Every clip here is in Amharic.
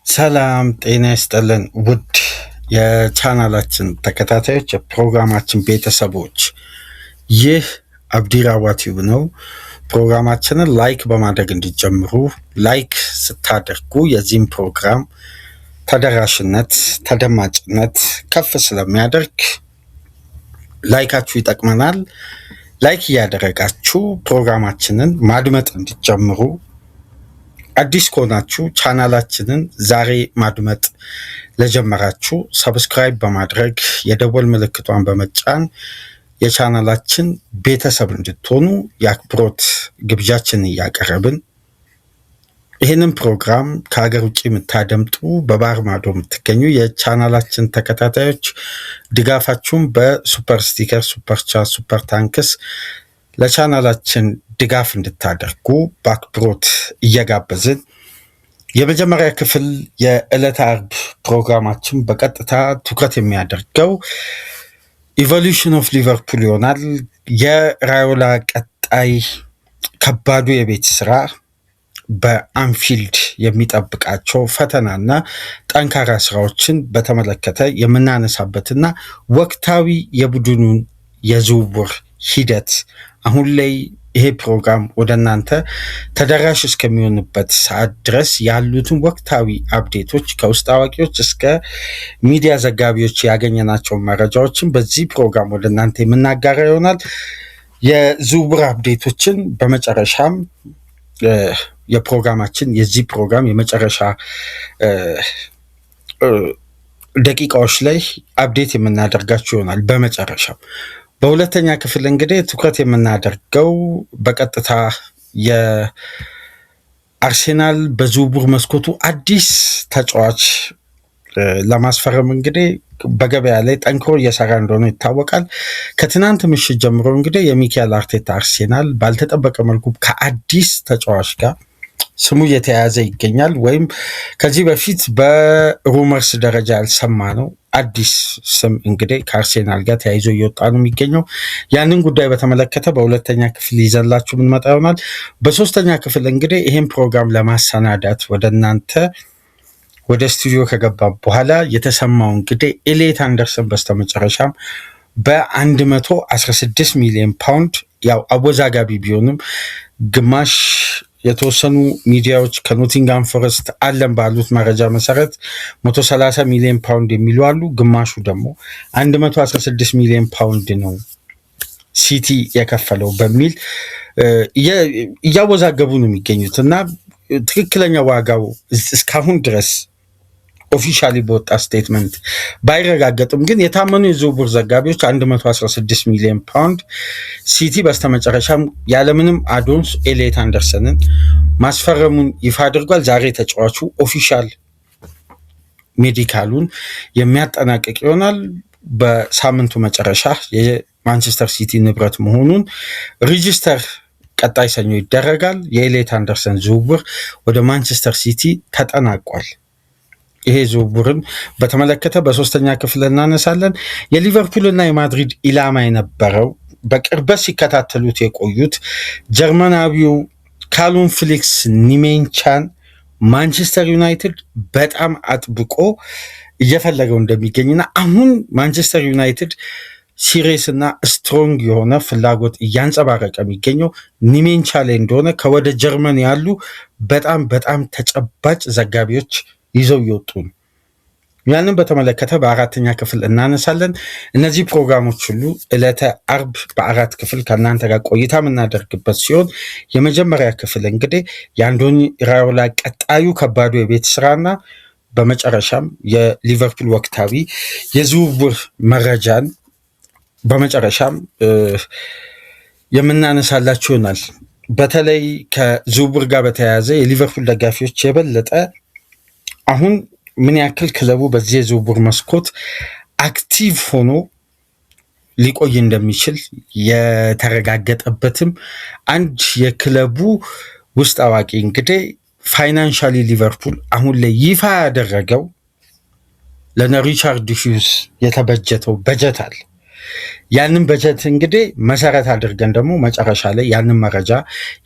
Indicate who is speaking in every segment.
Speaker 1: ሰላም ጤና ይስጥልን ውድ የቻናላችን ተከታታዮች የፕሮግራማችን ቤተሰቦች፣ ይህ አብዲራዋ ቲዩብ ነው። ፕሮግራማችንን ላይክ በማድረግ እንዲጀምሩ። ላይክ ስታደርጉ የዚህም ፕሮግራም ተደራሽነት ተደማጭነት ከፍ ስለሚያደርግ ላይካችሁ ይጠቅመናል። ላይክ እያደረጋችሁ ፕሮግራማችንን ማድመጥ እንዲጀምሩ። አዲስ ከሆናችሁ ቻናላችንን ዛሬ ማድመጥ ለጀመራችሁ ሰብስክራይብ በማድረግ የደወል ምልክቷን በመጫን የቻናላችን ቤተሰብ እንድትሆኑ የአክብሮት ግብዣችንን እያቀረብን ይህንን ፕሮግራም ከሀገር ውጭ የምታደምጡ በባህር ማዶ የምትገኙ የቻናላችን ተከታታዮች ድጋፋችሁን በሱፐር ስቲከር፣ ሱፐር ቻት፣ ሱፐር ታንክስ ለቻናላችን ድጋፍ እንድታደርጉ በአክብሮት እየጋበዝን የመጀመሪያ ክፍል የዕለተ አርብ ፕሮግራማችን በቀጥታ ትኩረት የሚያደርገው ኢቮሉሽን ኦፍ ሊቨርፑል ይሆናል። የራዮላ ቀጣይ ከባዱ የቤት ስራ በአንፊልድ የሚጠብቃቸው ፈተናና ጠንካራ ስራዎችን በተመለከተ የምናነሳበትና ወቅታዊ የቡድኑን የዝውውር ሂደት አሁን ላይ ይሄ ፕሮግራም ወደ እናንተ ተደራሽ እስከሚሆንበት ሰዓት ድረስ ያሉትን ወቅታዊ አፕዴቶች ከውስጥ አዋቂዎች እስከ ሚዲያ ዘጋቢዎች ያገኘናቸውን መረጃዎችን በዚህ ፕሮግራም ወደ እናንተ የምናጋራ ይሆናል። የዝውውር አፕዴቶችን በመጨረሻም የፕሮግራማችን የዚህ ፕሮግራም የመጨረሻ ደቂቃዎች ላይ አፕዴት የምናደርጋቸው ይሆናል። በመጨረሻም በሁለተኛ ክፍል እንግዲህ ትኩረት የምናደርገው በቀጥታ የአርሴናል በዝውውር መስኮቱ አዲስ ተጫዋች ለማስፈረም እንግዲህ በገበያ ላይ ጠንክሮ እየሰራ እንደሆነ ይታወቃል። ከትናንት ምሽት ጀምሮ እንግዲህ የሚካኤል አርቴታ አርሴናል ባልተጠበቀ መልኩ ከአዲስ ተጫዋች ጋር ስሙ እየተያያዘ ይገኛል። ወይም ከዚህ በፊት በሩመርስ ደረጃ ያልሰማ ነው አዲስ ስም እንግዲህ ከአርሴናል ጋር ተያይዞ እየወጣ ነው የሚገኘው። ያንን ጉዳይ በተመለከተ በሁለተኛ ክፍል ይዘላችሁ ምንመጣ ይሆናል። በሶስተኛ ክፍል እንግዲህ ይህን ፕሮግራም ለማሰናዳት ወደ እናንተ ወደ ስቱዲዮ ከገባ በኋላ የተሰማው እንግዲህ ኤሌት አንደርሰን በስተመጨረሻም በ116 ሚሊዮን ፓውንድ ያው አወዛጋቢ ቢሆንም ግማሽ የተወሰኑ ሚዲያዎች ከኖቲንጋም ፎረስት አለን ባሉት መረጃ መሰረት 130 ሚሊዮን ፓውንድ የሚሉ አሉ። ግማሹ ደግሞ 116 ሚሊዮን ፓውንድ ነው ሲቲ የከፈለው በሚል እያወዛገቡ ነው የሚገኙት እና ትክክለኛ ዋጋው እስካሁን ድረስ ኦፊሻሊ በወጣ ስቴትመንት ባይረጋገጥም ግን የታመኑ የዝውውር ዘጋቢዎች 116 ሚሊዮን ፓውንድ ሲቲ በስተመጨረሻም ያለምንም አዶንስ ኤሌት አንደርሰንን ማስፈረሙን ይፋ አድርጓል። ዛሬ ተጫዋቹ ኦፊሻል ሜዲካሉን የሚያጠናቅቅ ይሆናል። በሳምንቱ መጨረሻ የማንቸስተር ሲቲ ንብረት መሆኑን ሪጅስተር ቀጣይ ሰኞ ይደረጋል። የኤሌት አንደርሰን ዝውውር ወደ ማንቸስተር ሲቲ ተጠናቋል። ይሄ ዝውውርን በተመለከተ በሶስተኛ ክፍል እናነሳለን። የሊቨርፑልና የማድሪድ ኢላማ የነበረው በቅርበት ሲከታተሉት የቆዩት ጀርመናዊው ካሉም ፊሊክስ ኒሜንቻን ማንቸስተር ዩናይትድ በጣም አጥብቆ እየፈለገው እንደሚገኝና አሁን ማንቸስተር ዩናይትድ ሲሪየስ እና ስትሮንግ የሆነ ፍላጎት እያንጸባረቀ የሚገኘው ኒሜንቻ ላይ እንደሆነ ከወደ ጀርመን ያሉ በጣም ተጨባጭ ዘጋቢዎች ይዘው ይወጡ ነው። ያንን በተመለከተ በአራተኛ ክፍል እናነሳለን። እነዚህ ፕሮግራሞች ሁሉ ዕለተ አርብ በአራት ክፍል ከእናንተ ጋር ቆይታ የምናደርግበት ሲሆን የመጀመሪያ ክፍል እንግዲህ የአንዶኒ ራዮላ ቀጣዩ ከባዱ የቤት ስራና በመጨረሻም የሊቨርፑል ወቅታዊ የዝውውር መረጃን በመጨረሻም የምናነሳላችሁ ይሆናል። በተለይ ከዝውውር ጋር በተያያዘ የሊቨርፑል ደጋፊዎች የበለጠ አሁን ምን ያክል ክለቡ በዚህ የዝውውር መስኮት አክቲቭ ሆኖ ሊቆይ እንደሚችል የተረጋገጠበትም አንድ የክለቡ ውስጥ አዋቂ እንግዲህ ፋይናንሻሊ ሊቨርፑል አሁን ላይ ይፋ ያደረገው ለነ ሪቻርድ ሂውስ የተበጀተው በጀት አለ። ያንን በጀት እንግዲህ መሰረት አድርገን ደግሞ መጨረሻ ላይ ያንን መረጃ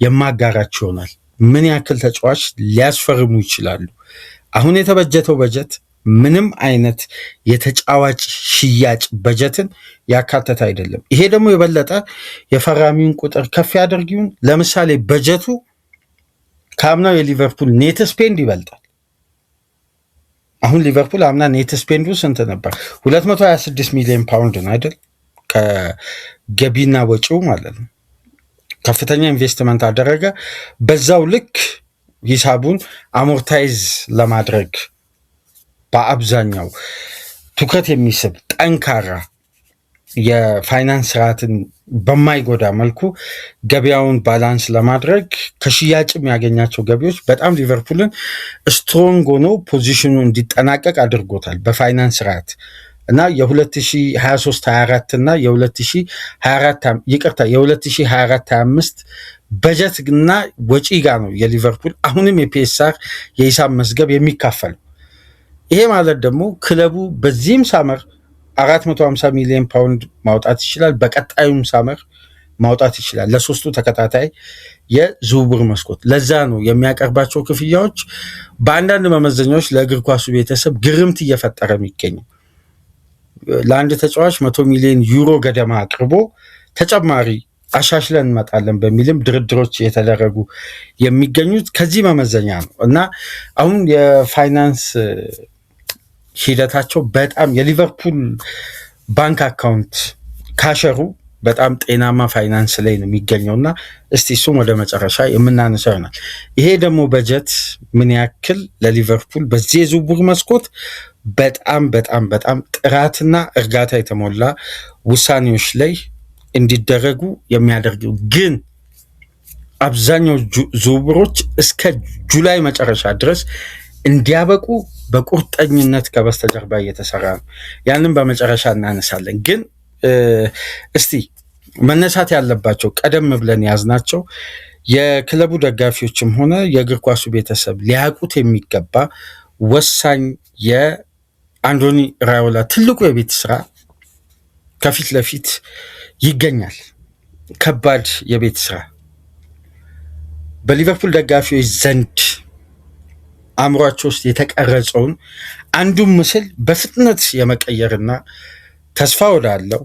Speaker 1: የማጋራችሁ ይሆናል። ምን ያክል ተጫዋች ሊያስፈርሙ ይችላሉ? አሁን የተበጀተው በጀት ምንም አይነት የተጫዋች ሽያጭ በጀትን ያካተተ አይደለም። ይሄ ደግሞ የበለጠ የፈራሚውን ቁጥር ከፍ ያደርጊውን። ለምሳሌ በጀቱ ከአምናው የሊቨርፑል ኔት ስፔንድ ይበልጣል። አሁን ሊቨርፑል አምና ኔት ስፔንዱ ስንት ነበር? 226 ሚሊዮን ፓውንድ ነው አይደል? ከገቢና ወጪው ማለት ነው። ከፍተኛ ኢንቨስትመንት አደረገ። በዛው ልክ ሂሳቡን አሞርታይዝ ለማድረግ በአብዛኛው ትኩረት የሚስብ ጠንካራ የፋይናንስ ስርዓትን በማይጎዳ መልኩ ገበያውን ባላንስ ለማድረግ ከሽያጭ የሚያገኛቸው ገቢዎች በጣም ሊቨርፑልን ስትሮንግ ሆኖ ፖዚሽኑ እንዲጠናቀቅ አድርጎታል በፋይናንስ ስርዓት እና የ2023/24 እና የ2024/25 በጀት እና ወጪ ጋር ነው የሊቨርፑል አሁንም የፒኤስአር የሂሳብ መዝገብ የሚካፈለው። ይሄ ማለት ደግሞ ክለቡ በዚህም ሳመር 450 ሚሊዮን ፓውንድ ማውጣት ይችላል። በቀጣዩም ሳመር ማውጣት ይችላል ለሶስቱ ተከታታይ የዝውውር መስኮት። ለዛ ነው የሚያቀርባቸው ክፍያዎች በአንዳንድ መመዘኛዎች ለእግር ኳሱ ቤተሰብ ግርምት እየፈጠረ የሚገኘው። ለአንድ ተጫዋች 100 ሚሊዮን ዩሮ ገደማ አቅርቦ ተጨማሪ አሻሽለን እንመጣለን በሚልም ድርድሮች የተደረጉ የሚገኙት ከዚህ መመዘኛ ነው እና አሁን የፋይናንስ ሂደታቸው በጣም የሊቨርፑል ባንክ አካውንት ካሸሩ በጣም ጤናማ ፋይናንስ ላይ ነው የሚገኘውና እስቲ እሱም ወደ መጨረሻ የምናነሳው ይሆናል። ይሄ ደግሞ በጀት ምን ያክል ለሊቨርፑል በዚህ የዝውውር መስኮት በጣም በጣም በጣም ጥራትና እርጋታ የተሞላ ውሳኔዎች ላይ እንዲደረጉ የሚያደርገው ግን አብዛኛው ዝውውሮች እስከ ጁላይ መጨረሻ ድረስ እንዲያበቁ በቁርጠኝነት ከበስተጀርባ እየተሰራ ነው። ያንን በመጨረሻ እናነሳለን። ግን እስቲ መነሳት ያለባቸው ቀደም ብለን ያዝናቸው የክለቡ ደጋፊዎችም ሆነ የእግር ኳሱ ቤተሰብ ሊያውቁት የሚገባ ወሳኝ የአንዶኒ ራዮላ ትልቁ የቤት ስራ ከፊት ለፊት ይገኛል። ከባድ የቤት ስራ በሊቨርፑል ደጋፊዎች ዘንድ አእምሯቸው ውስጥ የተቀረጸውን አንዱን ምስል በፍጥነት የመቀየርና ተስፋ ወዳለው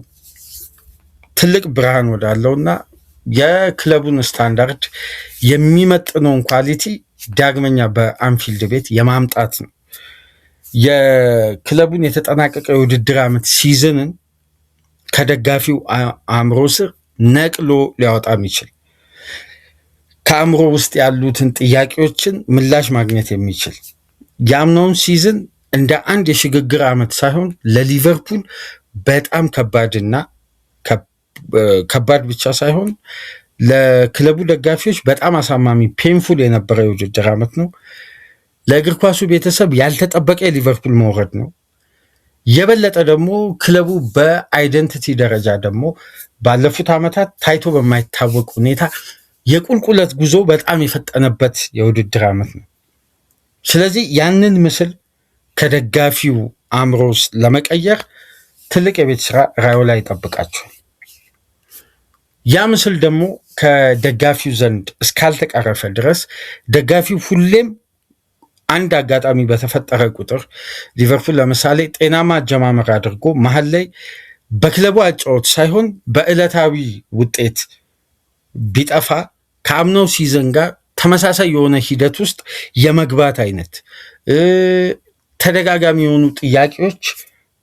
Speaker 1: ትልቅ ብርሃን ወዳለውና የክለቡን ስታንዳርድ የሚመጥነውን ኳሊቲ ዳግመኛ በአንፊልድ ቤት የማምጣት ነው። የክለቡን የተጠናቀቀ የውድድር ዓመት ሲዝንን ከደጋፊው አእምሮ ስር ነቅሎ ሊያወጣ የሚችል ከአእምሮ ውስጥ ያሉትን ጥያቄዎችን ምላሽ ማግኘት የሚችል የአምናውን ሲዝን እንደ አንድ የሽግግር ዓመት ሳይሆን ለሊቨርፑል በጣም ከባድና ከባድ ብቻ ሳይሆን ለክለቡ ደጋፊዎች በጣም አሳማሚ ፔንፉል የነበረ የውድድር ዓመት ነው። ለእግር ኳሱ ቤተሰብ ያልተጠበቀ የሊቨርፑል መውረድ ነው። የበለጠ ደግሞ ክለቡ በአይደንቲቲ ደረጃ ደግሞ ባለፉት ዓመታት ታይቶ በማይታወቅ ሁኔታ የቁልቁለት ጉዞ በጣም የፈጠነበት የውድድር ዓመት ነው። ስለዚህ ያንን ምስል ከደጋፊው አእምሮ ውስጥ ለመቀየር ትልቅ የቤት ስራ ራዮላ ይጠብቃቸዋል። ያ ምስል ደግሞ ከደጋፊው ዘንድ እስካልተቀረፈ ድረስ ደጋፊው ሁሌም አንድ አጋጣሚ በተፈጠረ ቁጥር ሊቨርፑል ለምሳሌ ጤናማ አጀማመር አድርጎ መሀል ላይ በክለቡ አጫወት ሳይሆን በዕለታዊ ውጤት ቢጠፋ ከአምናው ሲዘን ጋር ተመሳሳይ የሆነ ሂደት ውስጥ የመግባት አይነት ተደጋጋሚ የሆኑ ጥያቄዎች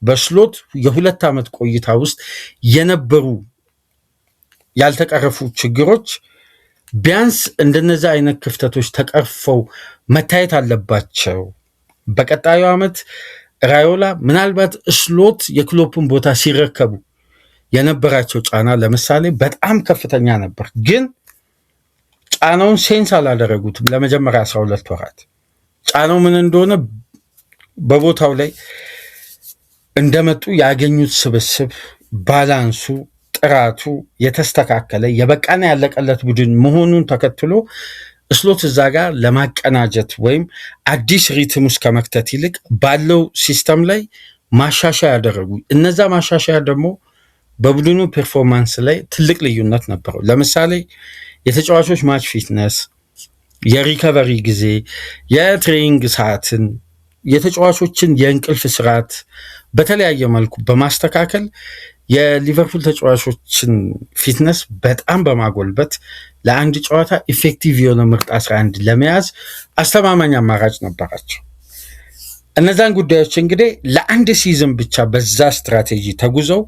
Speaker 1: በስሎት የ2 ዓመት ቆይታ ውስጥ የነበሩ ያልተቀረፉ ችግሮች ቢያንስ እንደነዚህ አይነት ክፍተቶች ተቀርፈው መታየት አለባቸው። በቀጣዩ ዓመት ራዮላ ምናልባት ስሎት የክሎፕን ቦታ ሲረከቡ የነበራቸው ጫና ለምሳሌ በጣም ከፍተኛ ነበር። ግን ጫናውን ሴንስ አላደረጉትም። ለመጀመሪያ 12 ወራት ጫናው ምን እንደሆነ በቦታው ላይ እንደመጡ ያገኙት ስብስብ ባላንሱ ጥራቱ የተስተካከለ የበቃና ያለቀለት ቡድን መሆኑን ተከትሎ ስሎት እዛ ጋር ለማቀናጀት ወይም አዲስ ሪትም ውስጥ ከመክተት ይልቅ ባለው ሲስተም ላይ ማሻሻያ ያደረጉ። እነዛ ማሻሻያ ደግሞ በቡድኑ ፐርፎርማንስ ላይ ትልቅ ልዩነት ነበረው። ለምሳሌ የተጫዋቾች ማች ፊትነስ፣ የሪከቨሪ ጊዜ፣ የትሬኒንግ ሰዓትን የተጫዋቾችን የእንቅልፍ ስርዓት በተለያየ መልኩ በማስተካከል የሊቨርፑል ተጫዋቾችን ፊትነስ በጣም በማጎልበት ለአንድ ጨዋታ ኢፌክቲቭ የሆነ ምርጥ 11 ለመያዝ አስተማማኝ አማራጭ ነበራቸው። እነዛን ጉዳዮች እንግዲህ ለአንድ ሲዝን ብቻ በዛ ስትራቴጂ ተጉዘው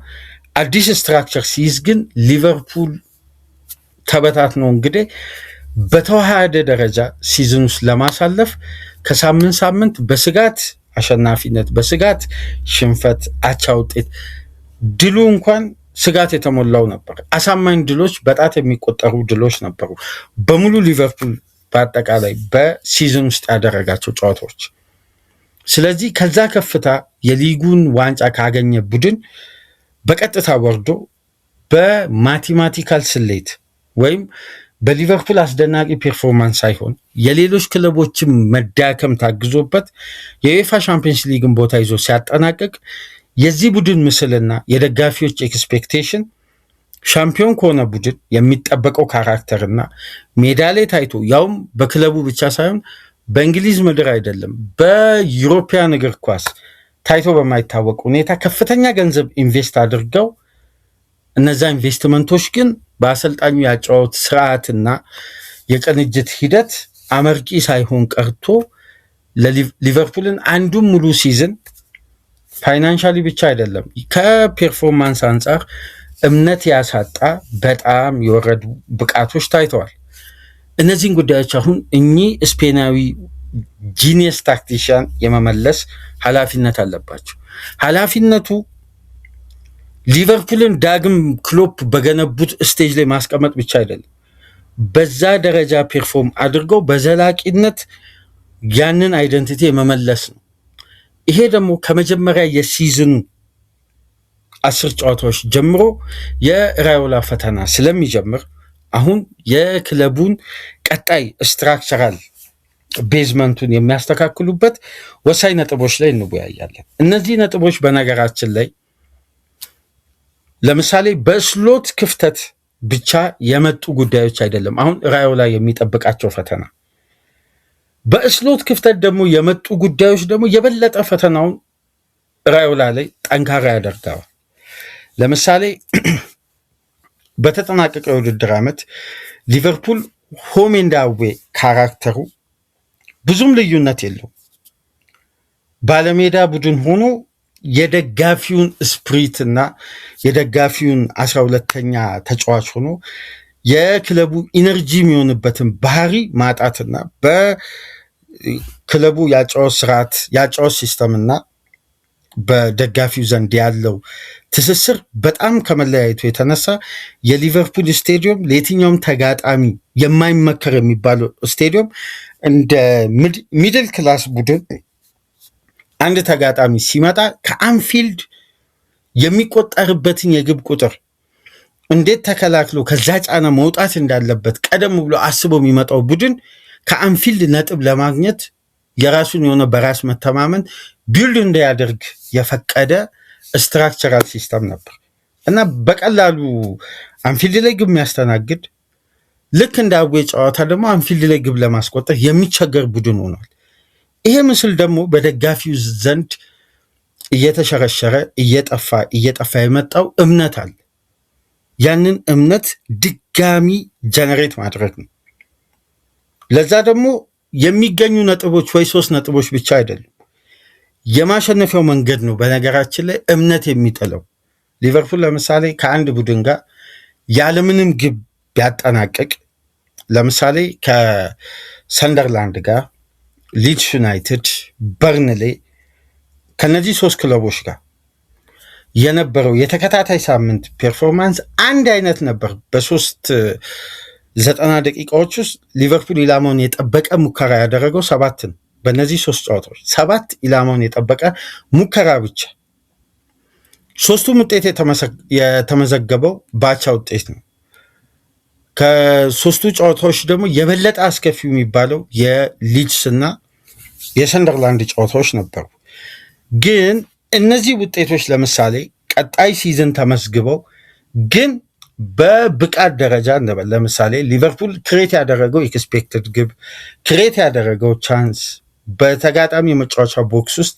Speaker 1: አዲስ ስትራክቸር ሲይዝ ግን ሊቨርፑል ተበታትኖ እንግዲህ በተዋሃደ ደረጃ ሲዝን ውስጥ ለማሳለፍ ከሳምንት ሳምንት በስጋት አሸናፊነት፣ በስጋት ሽንፈት፣ አቻ ውጤት፣ ድሉ እንኳን ስጋት የተሞላው ነበር። አሳማኝ ድሎች፣ በጣት የሚቆጠሩ ድሎች ነበሩ በሙሉ ሊቨርፑል በአጠቃላይ በሲዝን ውስጥ ያደረጋቸው ጨዋታዎች። ስለዚህ ከዛ ከፍታ የሊጉን ዋንጫ ካገኘ ቡድን በቀጥታ ወርዶ በማቴማቲካል ስሌት ወይም በሊቨርፑል አስደናቂ ፐርፎርማንስ ሳይሆን የሌሎች ክለቦችን መዳከም ታግዞበት የዩኤፋ ቻምፒየንስ ሊግን ቦታ ይዞ ሲያጠናቅቅ የዚህ ቡድን ምስልና የደጋፊዎች ኤክስፔክቴሽን ሻምፒዮን ከሆነ ቡድን የሚጠበቀው ካራክተርና ሜዳ ላይ ታይቶ ያውም በክለቡ ብቻ ሳይሆን በእንግሊዝ ምድር አይደለም በዩሮፒያን እግር ኳስ ታይቶ በማይታወቅ ሁኔታ ከፍተኛ ገንዘብ ኢንቨስት አድርገው እነዛ ኢንቨስትመንቶች ግን በአሰልጣኙ ያጫወት ስርዓትና የቅንጅት ሂደት አመርቂ ሳይሆን ቀርቶ ለሊቨርፑልን አንዱን ሙሉ ሲዝን ፋይናንሻሊ ብቻ አይደለም ከፐርፎርማንስ አንጻር እምነት ያሳጣ በጣም የወረዱ ብቃቶች ታይተዋል። እነዚህን ጉዳዮች አሁን እኚህ ስፔናዊ ጂኒየስ ታክቲሽያን የመመለስ ኃላፊነት አለባቸው። ኃላፊነቱ ሊቨርፑልን ዳግም ክሎፕ በገነቡት ስቴጅ ላይ ማስቀመጥ ብቻ አይደለም፣ በዛ ደረጃ ፐርፎርም አድርገው በዘላቂነት ያንን አይደንቲቲ የመመለስ ነው። ይሄ ደግሞ ከመጀመሪያ የሲዝኑ 10 ጨዋታዎች ጀምሮ የራዮላ ፈተና ስለሚጀምር አሁን የክለቡን ቀጣይ ስትራክቸራል ቤዝመንቱን የሚያስተካክሉበት ወሳኝ ነጥቦች ላይ እንወያያለን። እነዚህ ነጥቦች በነገራችን ላይ ለምሳሌ በስሎት ክፍተት ብቻ የመጡ ጉዳዮች አይደለም። አሁን ራዮላ የሚጠብቃቸው ፈተና በስሎት ክፍተት ደግሞ የመጡ ጉዳዮች ደግሞ የበለጠ ፈተናውን ራዮላ ላይ ጠንካራ ያደርገዋል። ለምሳሌ በተጠናቀቀ የውድድር ዓመት ሊቨርፑል ሆም ኤንድ አዌይ ካራክተሩ ብዙም ልዩነት የለው። ባለሜዳ ቡድን ሆኖ የደጋፊውን ስፕሪት እና የደጋፊውን 12ተኛ ተጫዋች ሆኖ የክለቡ ኢነርጂ የሚሆንበትን ባህሪ ማጣትና በክለቡ ያጫወት ስርዓት ያጫወት ሲስተምና በደጋፊው ዘንድ ያለው ትስስር በጣም ከመለያየቱ የተነሳ የሊቨርፑል ስቴዲየም ለየትኛውም ተጋጣሚ የማይመከር የሚባለው ስቴዲየም እንደ ሚድል ክላስ ቡድን አንድ ተጋጣሚ ሲመጣ ከአንፊልድ የሚቆጠርበትን የግብ ቁጥር እንዴት ተከላክሎ ከዛ ጫና መውጣት እንዳለበት ቀደም ብሎ አስቦ የሚመጣው ቡድን ከአንፊልድ ነጥብ ለማግኘት የራሱን የሆነ በራስ መተማመን ቢልድ እንዳያደርግ የፈቀደ ስትራክቸራል ሲስተም ነበር እና በቀላሉ አንፊልድ ላይ ግብ የሚያስተናግድ ልክ እንደ አዌ ጨዋታ ደግሞ አንፊልድ ላይ ግብ ለማስቆጠር የሚቸገር ቡድን ሆኗል። ይሄ ምስል ደግሞ በደጋፊው ዘንድ እየተሸረሸረ እየጠፋ የመጣው እምነት አለ። ያንን እምነት ድጋሚ ጀነሬት ማድረግ ነው። ለዛ ደግሞ የሚገኙ ነጥቦች ወይ 3 ነጥቦች ብቻ አይደሉም፣ የማሸነፊያው መንገድ ነው። በነገራችን ላይ እምነት የሚጥለው ሊቨርፑል ለምሳሌ ከአንድ ቡድን ጋር ያለምንም ግብ ቢያጠናቅቅ ለምሳሌ ከሰንደርላንድ ጋር፣ ሊድስ ዩናይትድ፣ በርንሌ ከነዚህ 3 ክለቦች ጋር የነበረው የተከታታይ ሳምንት ፐርፎርማንስ አንድ አይነት ነበር። በ90 ደቂቃዎች ውስጥ ሊቨርፑል ኢላማውን የጠበቀ ሙከራ ያደረገው 7 ነው። በእነዚህ 3 ጨዋታዎች 7 ኢላማውን የጠበቀ ሙከራ ብቻ። 3ቱም ውጤት የተመዘገበው ባቻ ውጤት ነው። ከ3ቱ ጨዋታዎች ደግሞ የበለጠ አስከፊ የሚባለው የሊድስ እና የሰንደርላንድ ጨዋታዎች ነበሩ። ግን እነዚህ ውጤቶች ለምሳሌ ቀጣይ ሲዝን ተመዝግበው ግን በብቃት ደረጃ ለምሳሌ ሊቨርፑል ክሬት ያደረገው ኤክስፔክትድ ግብ፣ ክሬት ያደረገው ቻንስ፣ በተጋጣሚ የመጫወቻ ቦክስ ውስጥ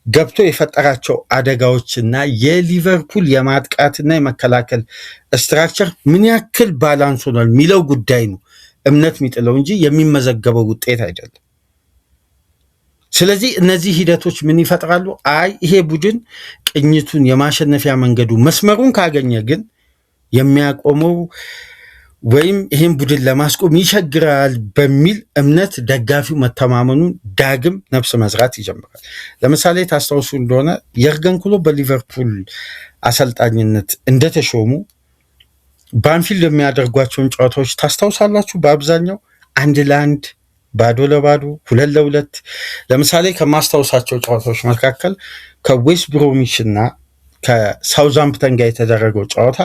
Speaker 1: ገብቶ የፈጠራቸው አደጋዎችና የሊቨርፑል የማጥቃትና የመከላከል ስትራክቸር ምን ያክል ባላንስ ሆኗል የሚለው ጉዳይ ነው እምነት የሚጥለው እንጂ የሚመዘገበው ውጤት አይደለም። ስለዚህ እነዚህ ሂደቶች ምን ይፈጥራሉ? ይሄ ቡድን ቅኝቱን የማሸነፊያ መንገዱ መስመሩን ካገኘ ግን የሚያቆመው ወይም ይህን ቡድን ለማስቆም ይቸግራል በሚል እምነት ደጋፊው መተማመኑን ዳግም ነፍስ መዝራት ይጀምራል። ለምሳሌ ታስታውሱ እንደሆነ የርገን ክሎፕ በሊቨርፑል አሰልጣኝነት እንደተሾሙ በአንፊልድ የሚያደርጓቸውን ጨዋታዎች ታስታውሳላችሁ። በአብዛኛው 1-1፣ 0-0፣ 2-2። ለምሳሌ ከማስታውሳቸው ጨዋታዎች መካከል ከዌስት ብሮሚች እና ከሳውዛምፕተን ጋር የተደረገው ጨዋታ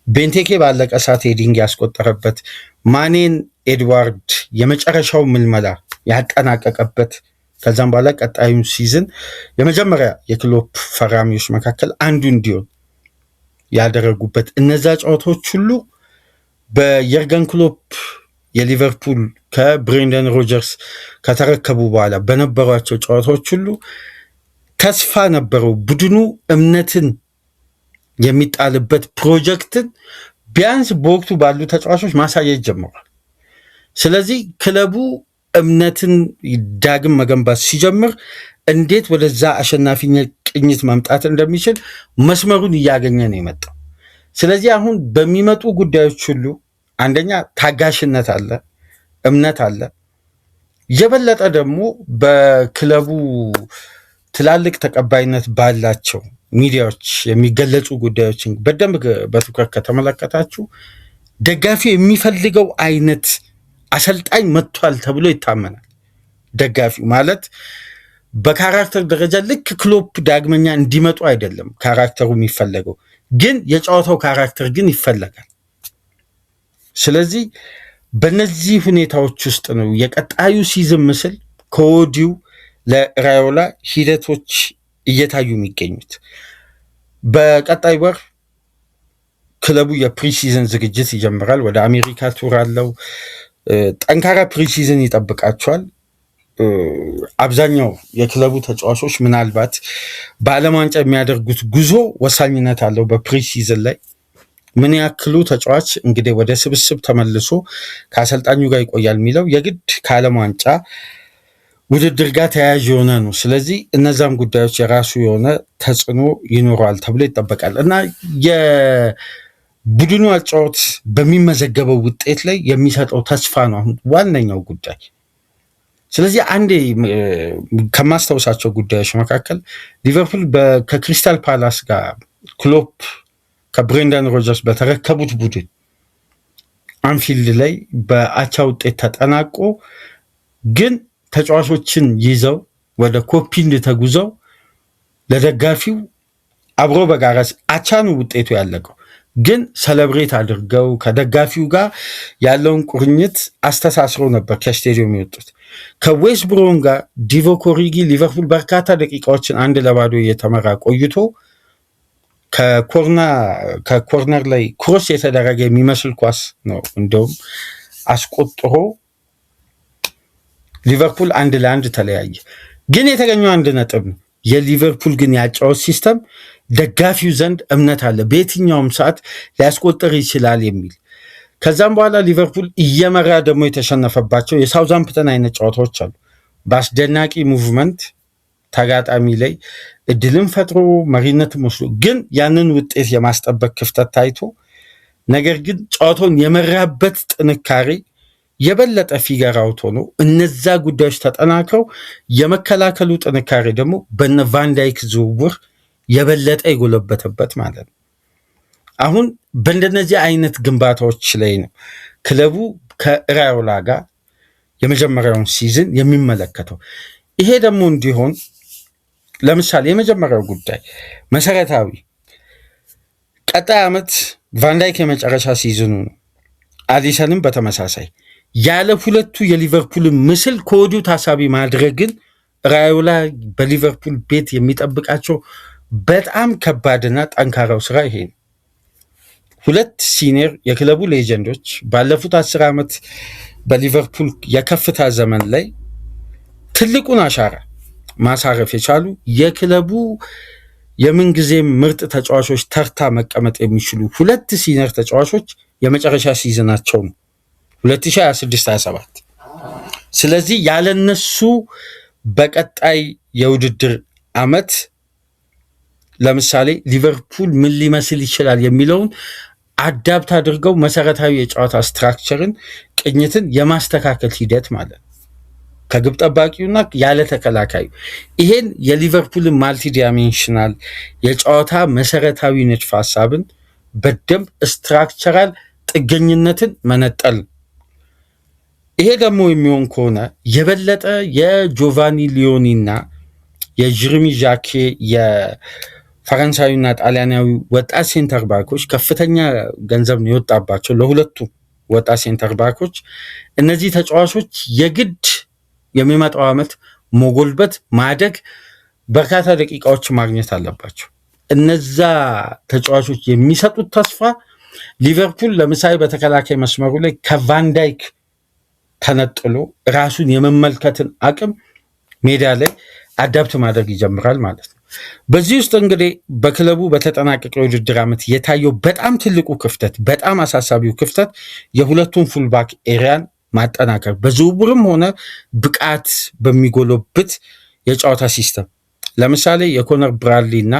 Speaker 1: ቤንቴኬ ባለቀ ሰዓት ሄዲንግ ያስቆጠረበት፣ ማኔን ኤድዋርድ የመጨረሻው ምልመላ ያጠናቀቀበት፣ ከዛም በኋላ ቀጣዩን ሲዝን የመጀመሪያ የክሎፕ ፈራሚዎች መካከል አንዱ እንዲሆን ያደረጉበት እነዛ ጨዋታዎች ሁሉ በየርገን ክሎፕ የሊቨርፑል ከብሬንደን ሮጀርስ ከተረከቡ በኋላ በነበሯቸው ጨዋታዎች ሁሉ ተስፋ ነበረው። ቡድኑ እምነትን የሚጣልበት ፕሮጀክትን ቢያንስ በወቅቱ ባሉ ተጫዋቾች ማሳየት ጀምሯል። ስለዚህ ክለቡ እምነትን ዳግም መገንባት ሲጀምር እንዴት ወደዛ አሸናፊነት ቅኝት መምጣት እንደሚችል መስመሩን እያገኘ ነው የመጣው። ስለዚህ አሁን በሚመጡ ጉዳዮች ሁሉ አንደኛ ታጋሽነት አለ፣ እምነት አለ። የበለጠ ደግሞ በክለቡ ትላልቅ ተቀባይነት ባላቸው ሚዲያዎች የሚገለጹ ጉዳዮችን በደንብ በትኩረት ከተመለከታችሁ ደጋፊው የሚፈልገው አይነት አሰልጣኝ መጥቷል ተብሎ ይታመናል። ደጋፊው ማለት በካራክተር ደረጃ ልክ ክሎፕ ዳግመኛ እንዲመጡ አይደለም ካራክተሩ የሚፈለገው፣ ግን የጨዋታው ካራክተር ግን ይፈለጋል። ስለዚህ በነዚህ ሁኔታዎች ውስጥ ነው የቀጣዩ ሲዝን ምስል ከወዲሁ ለራዮላ ሂደቶች እየታዩ የሚገኙት። በቀጣይ ወር ክለቡ የፕሪሲዝን ዝግጅት ይጀምራል። ወደ አሜሪካ ቱር አለው። ጠንካራ ፕሪሲዝን ይጠብቃቸዋል። አብዛኛው የክለቡ ተጫዋቾች ምናልባት በዓለም ዋንጫ የሚያደርጉት ጉዞ ወሳኝነት አለው። በፕሪሲዝን ላይ ምን ያክሉ ተጫዋች እንግዲህ ወደ ስብስብ ተመልሶ ከአሰልጣኙ ጋር ይቆያል የሚለው የግድ ከዓለም ዋንጫ ውድድር ጋር ተያያዥ የሆነ ነው። ስለዚህ እነዛም ጉዳዮች የራሱ የሆነ ተጽዕኖ ይኖረዋል ተብሎ ይጠበቃል እና የቡድኑ አጫወት በሚመዘገበው ውጤት ላይ የሚሰጠው ተስፋ ነው አሁን ዋነኛው ጉዳይ። ስለዚህ አንዴ ከማስታወሳቸው ጉዳዮች መካከል ሊቨርፑል ከክሪስታል ፓላስ ጋር ክሎፕ ከብሬንደን ሮጀርስ በተረከቡት ቡድን አንፊልድ ላይ በአቻ ውጤት ተጠናቆ ግን ተጫዋቾችን ይዘው ወደ ኮፒንድ ተጉዘው ለደጋፊው አብሮ በጋራ አቻኑ ውጤቱ ያለቀው ግን ሰለብሬት አድርገው ከደጋፊው ጋር ያለውን ቁርኝት አስተሳስረው ነበር ከስቴዲየም የወጡት። ከዌስት ብሮም ጋር ዲቮክ ኦሪጊ ሊቨርፑል በርካታ ደቂቃዎችን 1-0 እየተመራ ቆይቶ ከኮርነር ላይ ክሮስ የተደረገ የሚመስል ኳስ ነው እንደውም አስቆጥሮ ሊቨርፑል 1-1 ተለያየ። ግን የተገኘው 1 ነጥብ ነው። የሊቨርፑል ግን ያጫወት ሲስተም ደጋፊው ዘንድ እምነት አለ፣ በየትኛውም ሰዓት ሊያስቆጥር ይችላል የሚል። ከዛም በኋላ ሊቨርፑል እየመራ ደግሞ የተሸነፈባቸው የሳውዛምፕተን አይነት ጨዋታዎች አሉ። በአስደናቂ ሙቭመንት ተጋጣሚ ላይ እድልን ፈጥሮ መሪነትም ወስዶ ግን ያንን ውጤት የማስጠበቅ ክፍተት ታይቶ ነገር ግን ጨዋታውን የመራበት ጥንካሬ የበለጠ ፊገር አውቶ ነው። እነዛ ጉዳዮች ተጠናክረው የመከላከሉ ጥንካሬ ደግሞ በነ ቫንዳይክ ዝውውር የበለጠ የጎለበተበት ማለት ነው። አሁን በእንደነዚህ አይነት ግንባታዎች ላይ ነው ክለቡ ከራዮላ ጋር የመጀመሪያውን ሲዝን የሚመለከተው። ይሄ ደግሞ እንዲሆን ለምሳሌ የመጀመሪያው ጉዳይ መሰረታዊ ቀጣይ ዓመት ቫንዳይክ የመጨረሻ ሲዝኑ ነው። አሊሰንም በተመሳሳይ ያለ ሁለቱ የሊቨርፑል ምስል ከወዲሁ ታሳቢ ማድረግን ራዮላ በሊቨርፑል ቤት የሚጠብቃቸው በጣም ከባድና ጠንካራው ስራ ይሄ ነው። ሁለት ሲኒየር የክለቡ ሌጀንዶች ባለፉት 10 ዓመት በሊቨርፑል የከፍታ ዘመን ላይ ትልቁን አሻራ ማሳረፍ የቻሉ የክለቡ የምንጊዜም ምርጥ ተጫዋቾች ተርታ መቀመጥ የሚችሉ ሁለት ሲኒየር ተጫዋቾች የመጨረሻ ሲዝናቸው ነው 2026-27። ስለዚህ ያለነሱ በቀጣይ የውድድር ዓመት ለምሳሌ ሊቨርፑል ምን ሊመስል ይችላል የሚለውን አዳፕት አድርገው መሰረታዊ የጨዋታ ስትራክቸርን ቅኝትን የማስተካከል ሂደት ማለት ነው ከግብ ጠባቂውና ያለ ተከላካዩ ይሄን የሊቨርፑልን ማልቲ ዳይሜንሽናል የጨዋታ መሰረታዊ ንድፈ ሐሳብን በደንብ ስትራክቸራል ጥገኝነትን መነጠል። ይሄ ደግሞ የሚሆን ከሆነ የበለጠ የጆቫኒ ሊዮኒና የጀረሚ ዣኬ የፈረንሳዊና ጣሊያናዊ ወጣት ሴንተር ባኮች ከፍተኛ ገንዘብ ነው የወጣባቸው ለሁለቱ ወጣት ሴንተር ባኮች። እነዚህ ተጫዋቾች የግድ የሚመጣው ዓመት መጎልበት ማደግ በርካታ ደቂቃዎች ማግኘት አለባቸው። እነዛ ተጫዋቾች የሚሰጡት ተስፋ ሊቨርፑል ለምሳሌ በተከላካይ መስመሩ ላይ ከቫንዳይክ ተነጥሎ ራሱን የመመልከትን አቅም ሜዳ ላይ አዳፕት ማድረግ ይጀምራል ማለት ነው። በዚህ ውስጥ እንግዲህ በክለቡ በተጠናቀቀ የውድድር ዓመት የታየው በጣም ትልቁ ክፍተት በጣም አሳሳቢው ክፍተት የሁለቱን ፉልባክ ኤሪያን ማጠናከር በዝውውርም ሆነ ብቃት በሚጎለብት የጨዋታ ሲስተም ለምሳሌ የኮነር ብራድሊ እና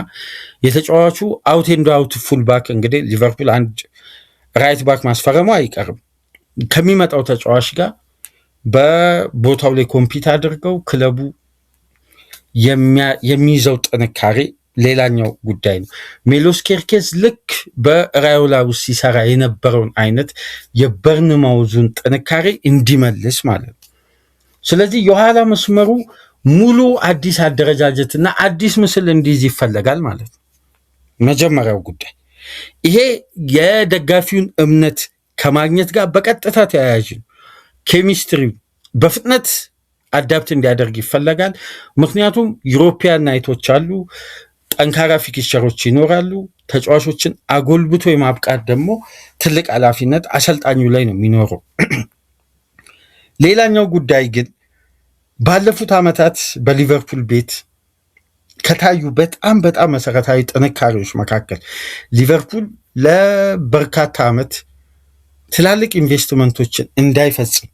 Speaker 1: የተጫዋቹ አውት ኤንድ አውት ፉልባክ እንግዲህ ሊቨርፑል አንድ ራይት ባክ ማስፈረሙ አይቀርም ከሚመጣው ተጫዋች ጋር በቦታው ላይ ኮምፒት አድርገው ክለቡ የሚይዘው ጥንካሬ ሌላኛው ጉዳይ ነው። ሜሎስ ኬርኬዝ ልክ በራዮላ ውስጥ ሲሰራ የነበረውን አይነት የበርንማውዙን ጥንካሬ እንዲመልስ ማለት ነው። ስለዚህ የኋላ መስመሩ ሙሉ አዲስ አደረጃጀትና አዲስ ምስል እንዲይዝ ይፈለጋል ማለት ነው። መጀመሪያው ጉዳይ ይሄ የደጋፊውን እምነት ከማግኘት ጋር በቀጥታ ተያያዥ ነው። ኬሚስትሪ በፍጥነት አዳፕት እንዲያደርግ ይፈለጋል። ምክንያቱም ዩሮፒያን ናይቶች አሉ፣ ጠንካራ ፊክስቸሮች ይኖራሉ። ተጫዋቾችን አጎልብቶ የማብቃት ደግሞ ትልቅ ኃላፊነት አሰልጣኙ ላይ ነው የሚኖረው። ሌላኛው ጉዳይ ግን ባለፉት ዓመታት በሊቨርፑል ቤት ከታዩ በጣም መሰረታዊ ጥንካሬዎች መካከል ሊቨርፑል ለበርካታ ዓመት ትላልቅ ኢንቨስትመንቶችን እንዳይፈጽም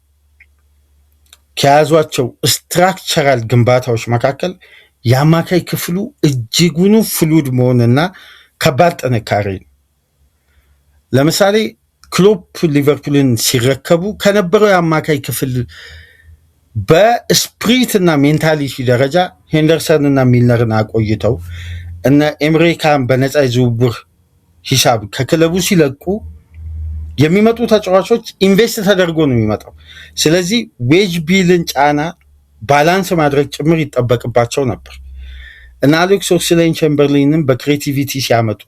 Speaker 1: ከያዟቸው ስትራክቸራል ግንባታዎች መካከል የአማካይ ክፍሉ እጅጉኑ ፍሉድ መሆንና ከባድ ጥንካሬ ነው። ለምሳሌ ክሎፕ ሊቨርፑልን ሲረከቡ ከነበረው የአማካይ ክፍል በስፕሪት እና ሜንታሊቲ ደረጃ ሄንደርሰን እና ሚልነርን አቆይተው እነ ኤምሬ ካን በነፃ የዝውውር ሂሳብ ከክለቡ ሲለቁ የሚመጡ ተጫዋቾች ኢንቨስት ተደርጎ ነው የሚመጣው። ስለዚህ ዌጅ ቢልን ጫና ባላንስ ማድረግ ጭምር ይጠበቅባቸው ነበር እና አሌክስ ኦክስሌድ-ቼምበርሌንን በክሬቲቪቲ ሲያመጡ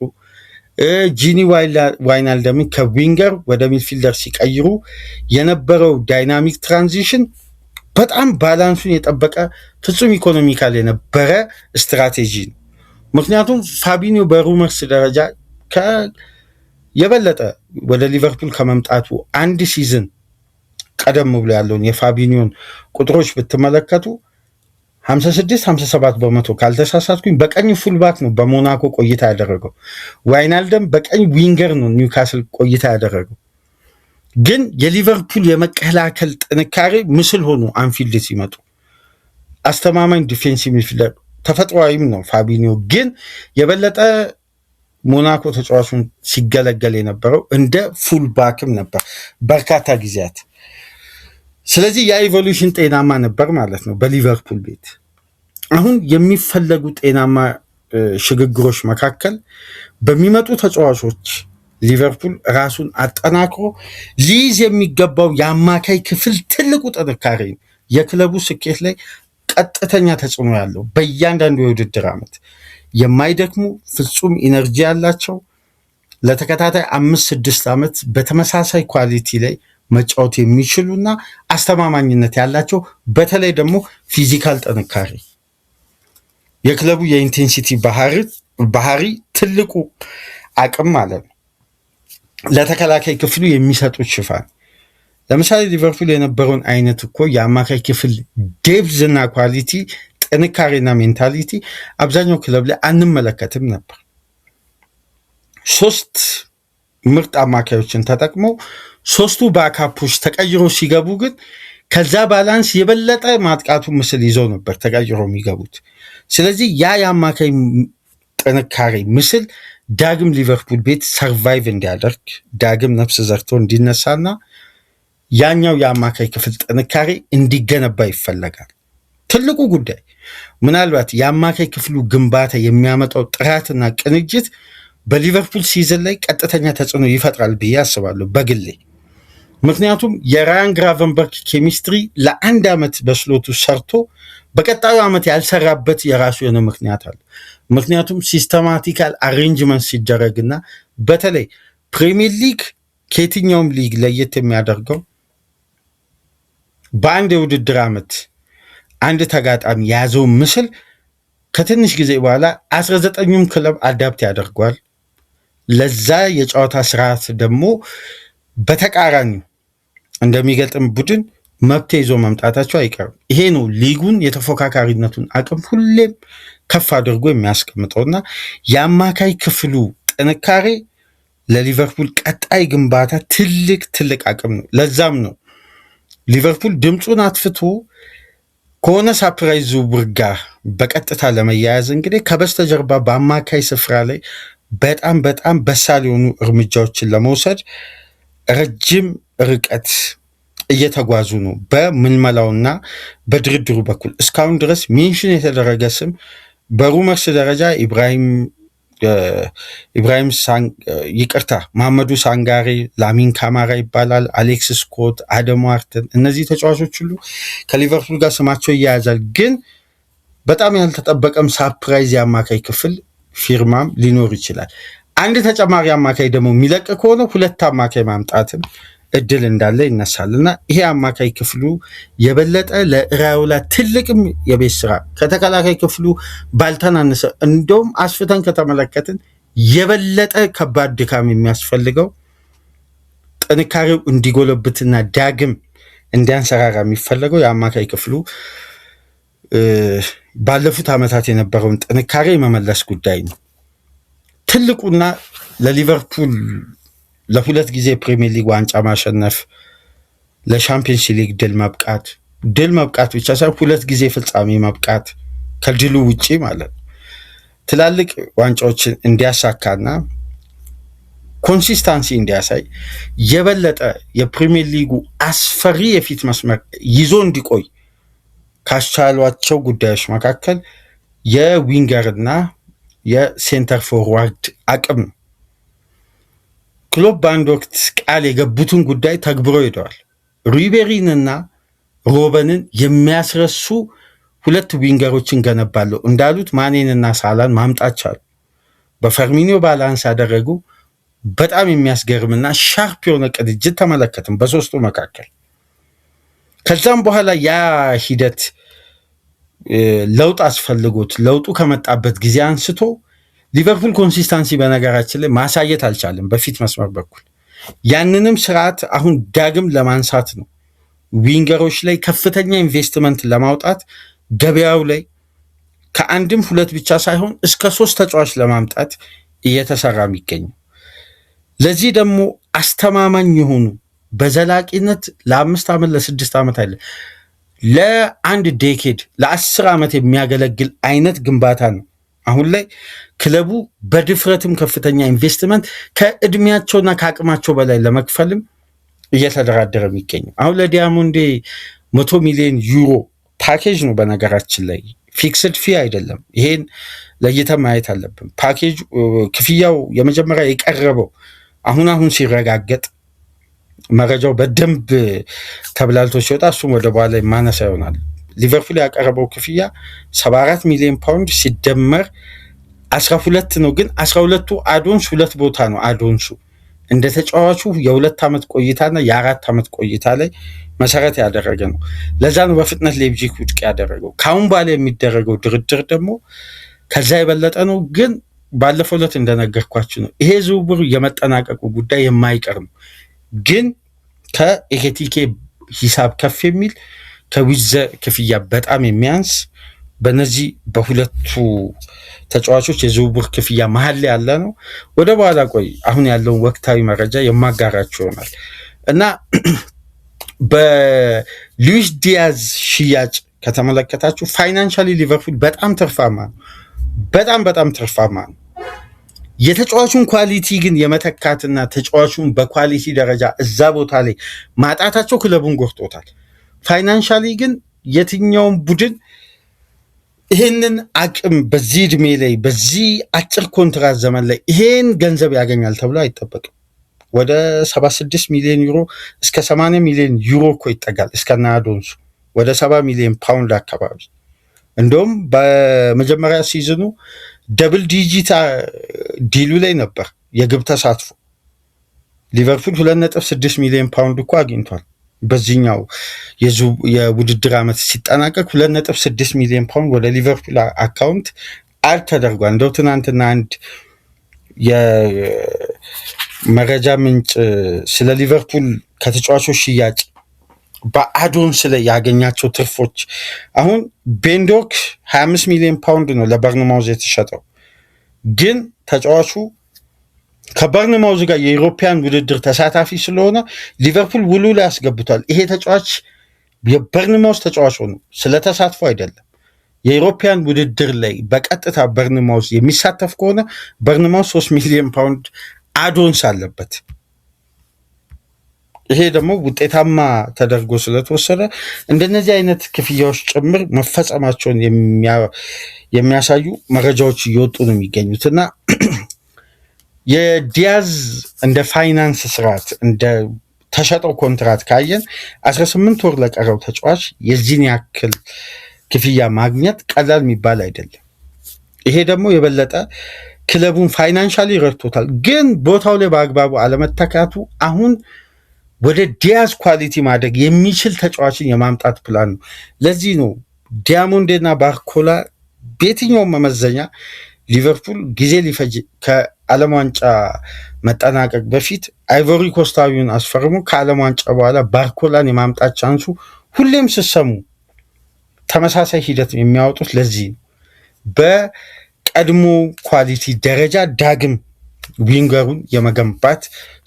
Speaker 1: ጂኒ ዋይናልደምን ከዊንገር ወደ ሚድፊልደር ሲቀይሩ የነበረው ዳይናሚክ ትራንዚሽን በጣም ባላንሱን የጠበቀ ፍጹም ኢኮኖሚካል የነበረ ስትራቴጂ ነው። ምክንያቱም ፋቢኒዮ በሩመርስ ደረጃ የበለጠ ወደ ሊቨርፑል ከመምጣቱ አንድ ሲዝን ቀደም ብሎ ያለውን የፋቢኒዮን ቁጥሮች ብትመለከቱ 56-57 በመቶ ካልተሳሳትኩኝ በቀኝ ፉልባክ ነው በሞናኮ ቆይታ ያደረገው። ዋይናልደም በቀኝ ዊንገር ነው ኒውካስል ቆይታ ያደረገው። ግን የሊቨርፑል የመከላከል ጥንካሬ ምስል ሆኖ አንፊልድ ሲመጡ አስተማማኝ ዲፌንሲቭ ሚድፊልደር ተፈጥሯዊም ነው ፋቢኒዮ። ግን የበለጠ ሞናኮ ተጫዋቹን ሲገለገል የነበረው እንደ ፉልባክም ነበር በርካታ ጊዜያት። ስለዚህ የኢቮሉሽን ጤናማ ነበር ማለት ነው በሊቨርፑል ቤት። አሁን የሚፈለጉ ጤናማ ሽግግሮች መካከል በሚመጡ ተጫዋቾች ሊቨርፑል ራሱን አጠናክሮ ሊይዝ የሚገባው የአማካይ ክፍል ትልቁ ጥንካሬ ነው። የክለቡ ስኬት ላይ ቀጥተኛ ተጽዕኖ ያለው በእያንዳንዱ የውድድር ዓመት የማይደክሙ ፍጹም ኢነርጂ ያላቸው ለተከታታይ 5-6 ዓመት በተመሳሳይ ኳሊቲ ላይ መጫወት የሚችሉና አስተማማኝነት ያላቸው በተለይ ደግሞ ፊዚካል ጥንካሬ የክለቡ የኢንቴንሲቲ ባህሪ ትልቁ አቅም ማለት ነው። ለተከላካይ ክፍሉ የሚሰጡት ሽፋን ለምሳሌ ሊቨርፑል የነበረውን አይነት እኮ የአማካይ ክፍል ዴፕዝ እና ኳሊቲ ጥንካሬና ሜንታሊቲ አብዛኛው ክለብ ላይ አንመለከትም ነበር። 3 ምርጥ አማካዮችን ተጠቅሞ 3ቱ ባካፖች ተቀይሮ ሲገቡ ግን ከዛ ባላንስ የበለጠ ማጥቃቱ ምስል ይዘው ነበር ተቀይሮ የሚገቡት። ስለዚህ ያ የአማካይ ጥንካሬ ምስል ዳግም ሊቨርፑል ቤት ሰርቫይቭ እንዲያደርግ ዳግም ነፍስ ዘርቶ እንዲነሳና ያኛው የአማካይ ክፍል ጥንካሬ እንዲገነባ ይፈለጋል። ትልቁ ጉዳይ ምናልባት የአማካይ ክፍሉ ግንባታ የሚያመጣው ጥራትና ቅንጅት በሊቨርፑል ሲዝን ላይ ቀጥተኛ ተጽዕኖ ይፈጥራል ብዬ አስባለሁ በግሌ። ምክንያቱም የራያን ግራቨንበርግ ኬሚስትሪ ለ1 ዓመት በስሎቱ ሰርቶ በቀጣዩ ዓመት ያልሰራበት የራሱ የሆነ ምክንያት አለ። ምክንያቱም ሲስተማቲካል አሬንጅመንት ሲደረግና በተለይ ፕሪሚየር ሊግ ከየትኛውም ሊግ ለየት የሚያደርገው በአንድ የውድድር ዓመት አንድ ተጋጣሚ የያዘውን ምስል ከትንሽ ጊዜ በኋላ 19ኙም ክለብ አዳፕት ያደርጓል። ለዛ የጨዋታ ስርዓት ደግሞ በተቃራኒው እንደሚገጥም ቡድን መብት ይዞ መምጣታቸው አይቀርም። ይሄ ነው ሊጉን የተፎካካሪነቱን አቅም ሁሌም ከፍ አድርጎ የሚያስቀምጠውና የአማካይ ክፍሉ ጥንካሬ ለሊቨርፑል ቀጣይ ግንባታ ትልቅ አቅም ነው። ለዛም ነው ሊቨርፑል ድምፁን አጥፍቶ ከሆነ ሳፕራይዝ ዝውውር ጋር በቀጥታ ለመያያዝ እንግዲህ ከበስተጀርባ በአማካይ ስፍራ ላይ በጣም በሳል የሆኑ እርምጃዎችን ለመውሰድ ረጅም ርቀት እየተጓዙ ነው። በምልመላውና በድርድሩ በኩል እስካሁን ድረስ ሜንሽን የተደረገ ስም በሩመርስ ደረጃ መሐመዱ ሳንጋሬ፣ ላሚን ካማራ ይባላል፣ አሌክስ ስኮት፣ አደም ዋርተን፣ እነዚህ ተጫዋቾች ሁሉ ከሊቨርፑል ጋር ስማቸው ይያያዛል። ግን በጣም ያልተጠበቀም ሳፕራይዝ የአማካይ ክፍል ፊርማም ሊኖር ይችላል። አንድ ተጨማሪ አማካይ ደግሞ የሚለቅ ከሆነ 2 አማካይ ማምጣትም እድል እንዳለ ይነሳል እና ይሄ አማካይ ክፍሉ የበለጠ ለራዮላ ትልቅም የቤት ስራ ከተከላካይ ክፍሉ ባልተናነሰ እንደውም አስፍተን ከተመለከትን የበለጠ ከባድ ድካም የሚያስፈልገው ጥንካሬው እንዲጎለብትና ዳግም እንዲያንሰራራ የሚፈለገው የአማካይ ክፍሉ ባለፉት ዓመታት የነበረውን ጥንካሬ የመመለስ ጉዳይ ነው። ትልቁና ለሊቨርፑል ለ2 ጊዜ ፕሪሚየር ሊግ ዋንጫ ማሸነፍ፣ ለሻምፒየንስ ሊግ ድል መብቃት ብቻ ሳይሆን 2 ጊዜ ፍጻሜ መብቃት ከድሉ ውጪ ማለት ነው። ትላልቅ ዋንጫዎችን እንዲያሳካና ኮንሲስታንሲ እንዲያሳይ የበለጠ የፕሪሚየር ሊጉ አስፈሪ የፊት መስመር ይዞ እንዲቆይ ካስቻሏቸው ጉዳዮች መካከል የዊንገርና የሴንተር ፎርዋርድ አቅም ነው። ክሎፕ በአንድ ወቅት ቃል የገቡትን ጉዳይ ተግብሮ ሄደዋል። ሪቤሪንና ሮበንን የሚያስረሱ 2 ዊንገሮችን ገነባለሁ እንዳሉት ማኔንና ሳላን ማምጣት ቻሉ። በፈርሚኒዮ ባላንስ ያደረጉ በጣም የሚያስገርምና ሻርፕ የሆነ ቅንጅት ተመለከትም በ3ቱ መካከል። ከዛም በኋላ ያ ሂደት ለውጥ አስፈልጎት ለውጡ ከመጣበት ጊዜ አንስቶ ሊቨርፑል ኮንሲስታንሲ በነገራችን ላይ ማሳየት አልቻለም በፊት መስመር በኩል። ያንንም ስርዓት አሁን ዳግም ለማንሳት ነው። ዊንገሮች ላይ ከፍተኛ ኢንቨስትመንት ለማውጣት ገበያው ላይ ከአንድም 2 ብቻ ሳይሆን እስከ 3 ተጫዋች ለማምጣት እየተሰራ የሚገኘው። ለዚህ ደግሞ አስተማማኝ የሆኑ በዘላቂነት ለ5 ዓመት ለ6 ዓመት አለ ለ1 ዴኬድ ለ10 ዓመት የሚያገለግል አይነት ግንባታ ነው። አሁን ላይ ክለቡ በድፍረትም ከፍተኛ ኢንቨስትመንት ከእድሜያቸውና ከአቅማቸው በላይ ለመክፈልም እየተደራደረ የሚገኘው። አሁን ለዲያሞንዴ 100 ሚሊዮን ዩሮ ፓኬጅ ነው። በነገራችን ላይ ፊክስድ ፊ አይደለም። ይሄን ለይተን ማየት አለብን። ፓኬጅ ክፍያው የመጀመሪያ የቀረበው አሁን ሲረጋገጥ መረጃው በደንብ ተብላልቶ ሲወጣ እሱም ወደ በኋላ ማነሳ ይሆናል። ሊቨርፑል ያቀረበው ክፍያ 74 ሚሊዮን ፓውንድ ሲደመር 12 ነው። ግን 12ቱ አዶንስ 2 ቦታ ነው። አዶንሱ እንደ ተጫዋቹ የ2 ዓመት ቆይታና የ4 ዓመት ቆይታ ላይ መሰረት ያደረገ ነው። ለዛ ነው በፍጥነት ሌፕዚግ ውድቅ ያደረገው። ካሁን በኋላ የሚደረገው ድርድር ደግሞ ከዛ የበለጠ ነው። ግን ባለፈው ዕለት እንደነገርኳችሁ ነው ይሄ ዝውውር የመጠናቀቁ ጉዳይ የማይቀር ነው። ግን ከኤኬቲኬ ሂሳብ ከፍ የሚል ከዊዘ ክፍያ በጣም የሚያንስ በነዚህ በሁለቱ ተጫዋቾች የዝውውር ክፍያ መሀል ላይ ያለ ነው። ወደ በኋላ ቆይ አሁን ያለውን ወቅታዊ መረጃ የማጋራችሁ ይሆናል እና በሉዊስ ዲያዝ ሽያጭ ከተመለከታችሁ ፋይናንሻሊ ሊቨርፑል በጣም ትርፋማ ነው። በጣም ትርፋማ ነው። የተጫዋቹን ኳሊቲ ግን የመተካትና ተጫዋቹን በኳሊቲ ደረጃ እዛ ቦታ ላይ ማጣታቸው ክለቡን ጎርቶታል። ፋይናንሻሊ ግን የትኛውም ቡድን ይህንን አቅም በዚህ እድሜ ላይ በዚህ አጭር ኮንትራት ዘመን ላይ ይሄን ገንዘብ ያገኛል ተብሎ አይጠበቅም። ወደ 76 ሚሊዮን ዩሮ እስከ 80 ሚሊዮን ዩሮ እኮ ይጠጋል እስከና አዶንሱ ወደ 70 ሚሊዮን ፓውንድ አካባቢ። እንደውም በመጀመሪያ ሲዝኑ ደብል ዲጂት ዲሉ ላይ ነበር የግብ ተሳትፎ። ሊቨርፑል 2.6 ሚሊዮን ፓውንድ እኮ አግኝቷል። በዚህኛው የውድድር ዓመት ሲጠናቀቅ 2.6 ሚሊዮን ፓውንድ ወደ ሊቨርፑል አካውንት አድ ተደርጓል። እንደው ትናንትና አንድ የመረጃ ምንጭ ስለ ሊቨርፑል ከተጫዋቾች ሽያጭ በአዶን ስለ ያገኛቸው ትርፎች አሁን ቤንዶክ 25 ሚሊዮን ፓውንድ ነው ለበርንማውዝ የተሸጠው። ግን ተጫዋቹ ከበርንማውዝ ጋር የኢሮፒያን ውድድር ተሳታፊ ስለሆነ ሊቨርፑል ውሉ ላይ ያስገብቷል። ይሄ ተጫዋች የበርንማውዝ ተጫዋች ሆኖ ስለተሳትፎ አይደለም። የኢሮፒያን ውድድር ላይ በቀጥታ በርንማውዝ የሚሳተፍ ከሆነ በርንማውዝ 3 ሚሊዮን ፓውንድ አዶንስ አለበት። ይሄ ደግሞ ውጤታማ ተደርጎ ስለተወሰደ እንደነዚህ አይነት ክፍያዎች ጭምር መፈጸማቸውን የሚያሳዩ መረጃዎች እየወጡ ነው የሚገኙት እና የዲያዝ እንደ ፋይናንስ ስርዓት እንደ ተሸጠው ኮንትራት ካየን 18 ወር ለቀረው ተጫዋች የዚህን ያክል ክፍያ ማግኘት ቀላል የሚባል አይደለም። ይሄ ደግሞ የበለጠ ክለቡን ፋይናንሻሊ ረድቶታል። ግን ቦታው ላይ በአግባቡ አለመተካቱ አሁን ወደ ዲያዝ ኳሊቲ ማድረግ የሚችል ተጫዋችን የማምጣት ፕላን ነው። ለዚህ ነው ዲያሞንዴና ባርኮላ በየትኛውም መመዘኛ ሊቨርፑል ጊዜ ሊፈጅ ከዓለም ዋንጫ መጠናቀቅ በፊት አይቮሪ ኮስታዊውን አስፈርሞ ከዓለም ዋንጫ በኋላ ባርኮላን የማምጣት ቻንሱ ሁሌም ስሰሙ ተመሳሳይ ሂደት የሚያወጡት ለዚህ ነው። በቀድሞ ኳሊቲ ደረጃ ዳግም ዊንገሩን የመገንባት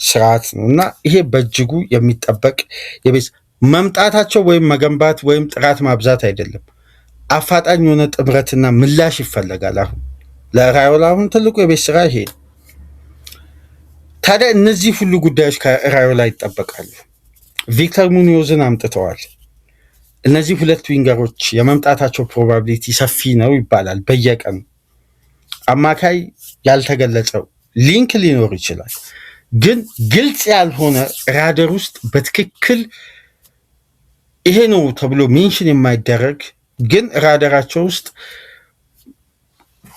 Speaker 1: ስርዓት ነው እና ይሄ በእጅጉ የሚጠበቅ የቤት መምጣታቸው ወይም መገንባት ወይም ጥራት ማብዛት አይደለም። አፋጣኝ የሆነ ጥምረትና ምላሽ ይፈለጋል። አሁን ለራዮላ አሁን ትልቁ የቤት ስራ ይሄ። ታዲያ እነዚህ ሁሉ ጉዳዮች ከራዮላ ይጠበቃሉ። ቪክተር ሙኒዮዝን አምጥተዋል። እነዚህ ሁለት ዊንገሮች የመምጣታቸው ፕሮባቢሊቲ ሰፊ ነው ይባላል። በየቀኑ አማካይ ያልተገለጸው ሊንክ ሊኖር ይችላል። ግን ግልጽ ያልሆነ ራደር ውስጥ በትክክል ይሄ ነው ተብሎ ሜንሽን የማይደረግ ግን ራደራቸው ውስጥ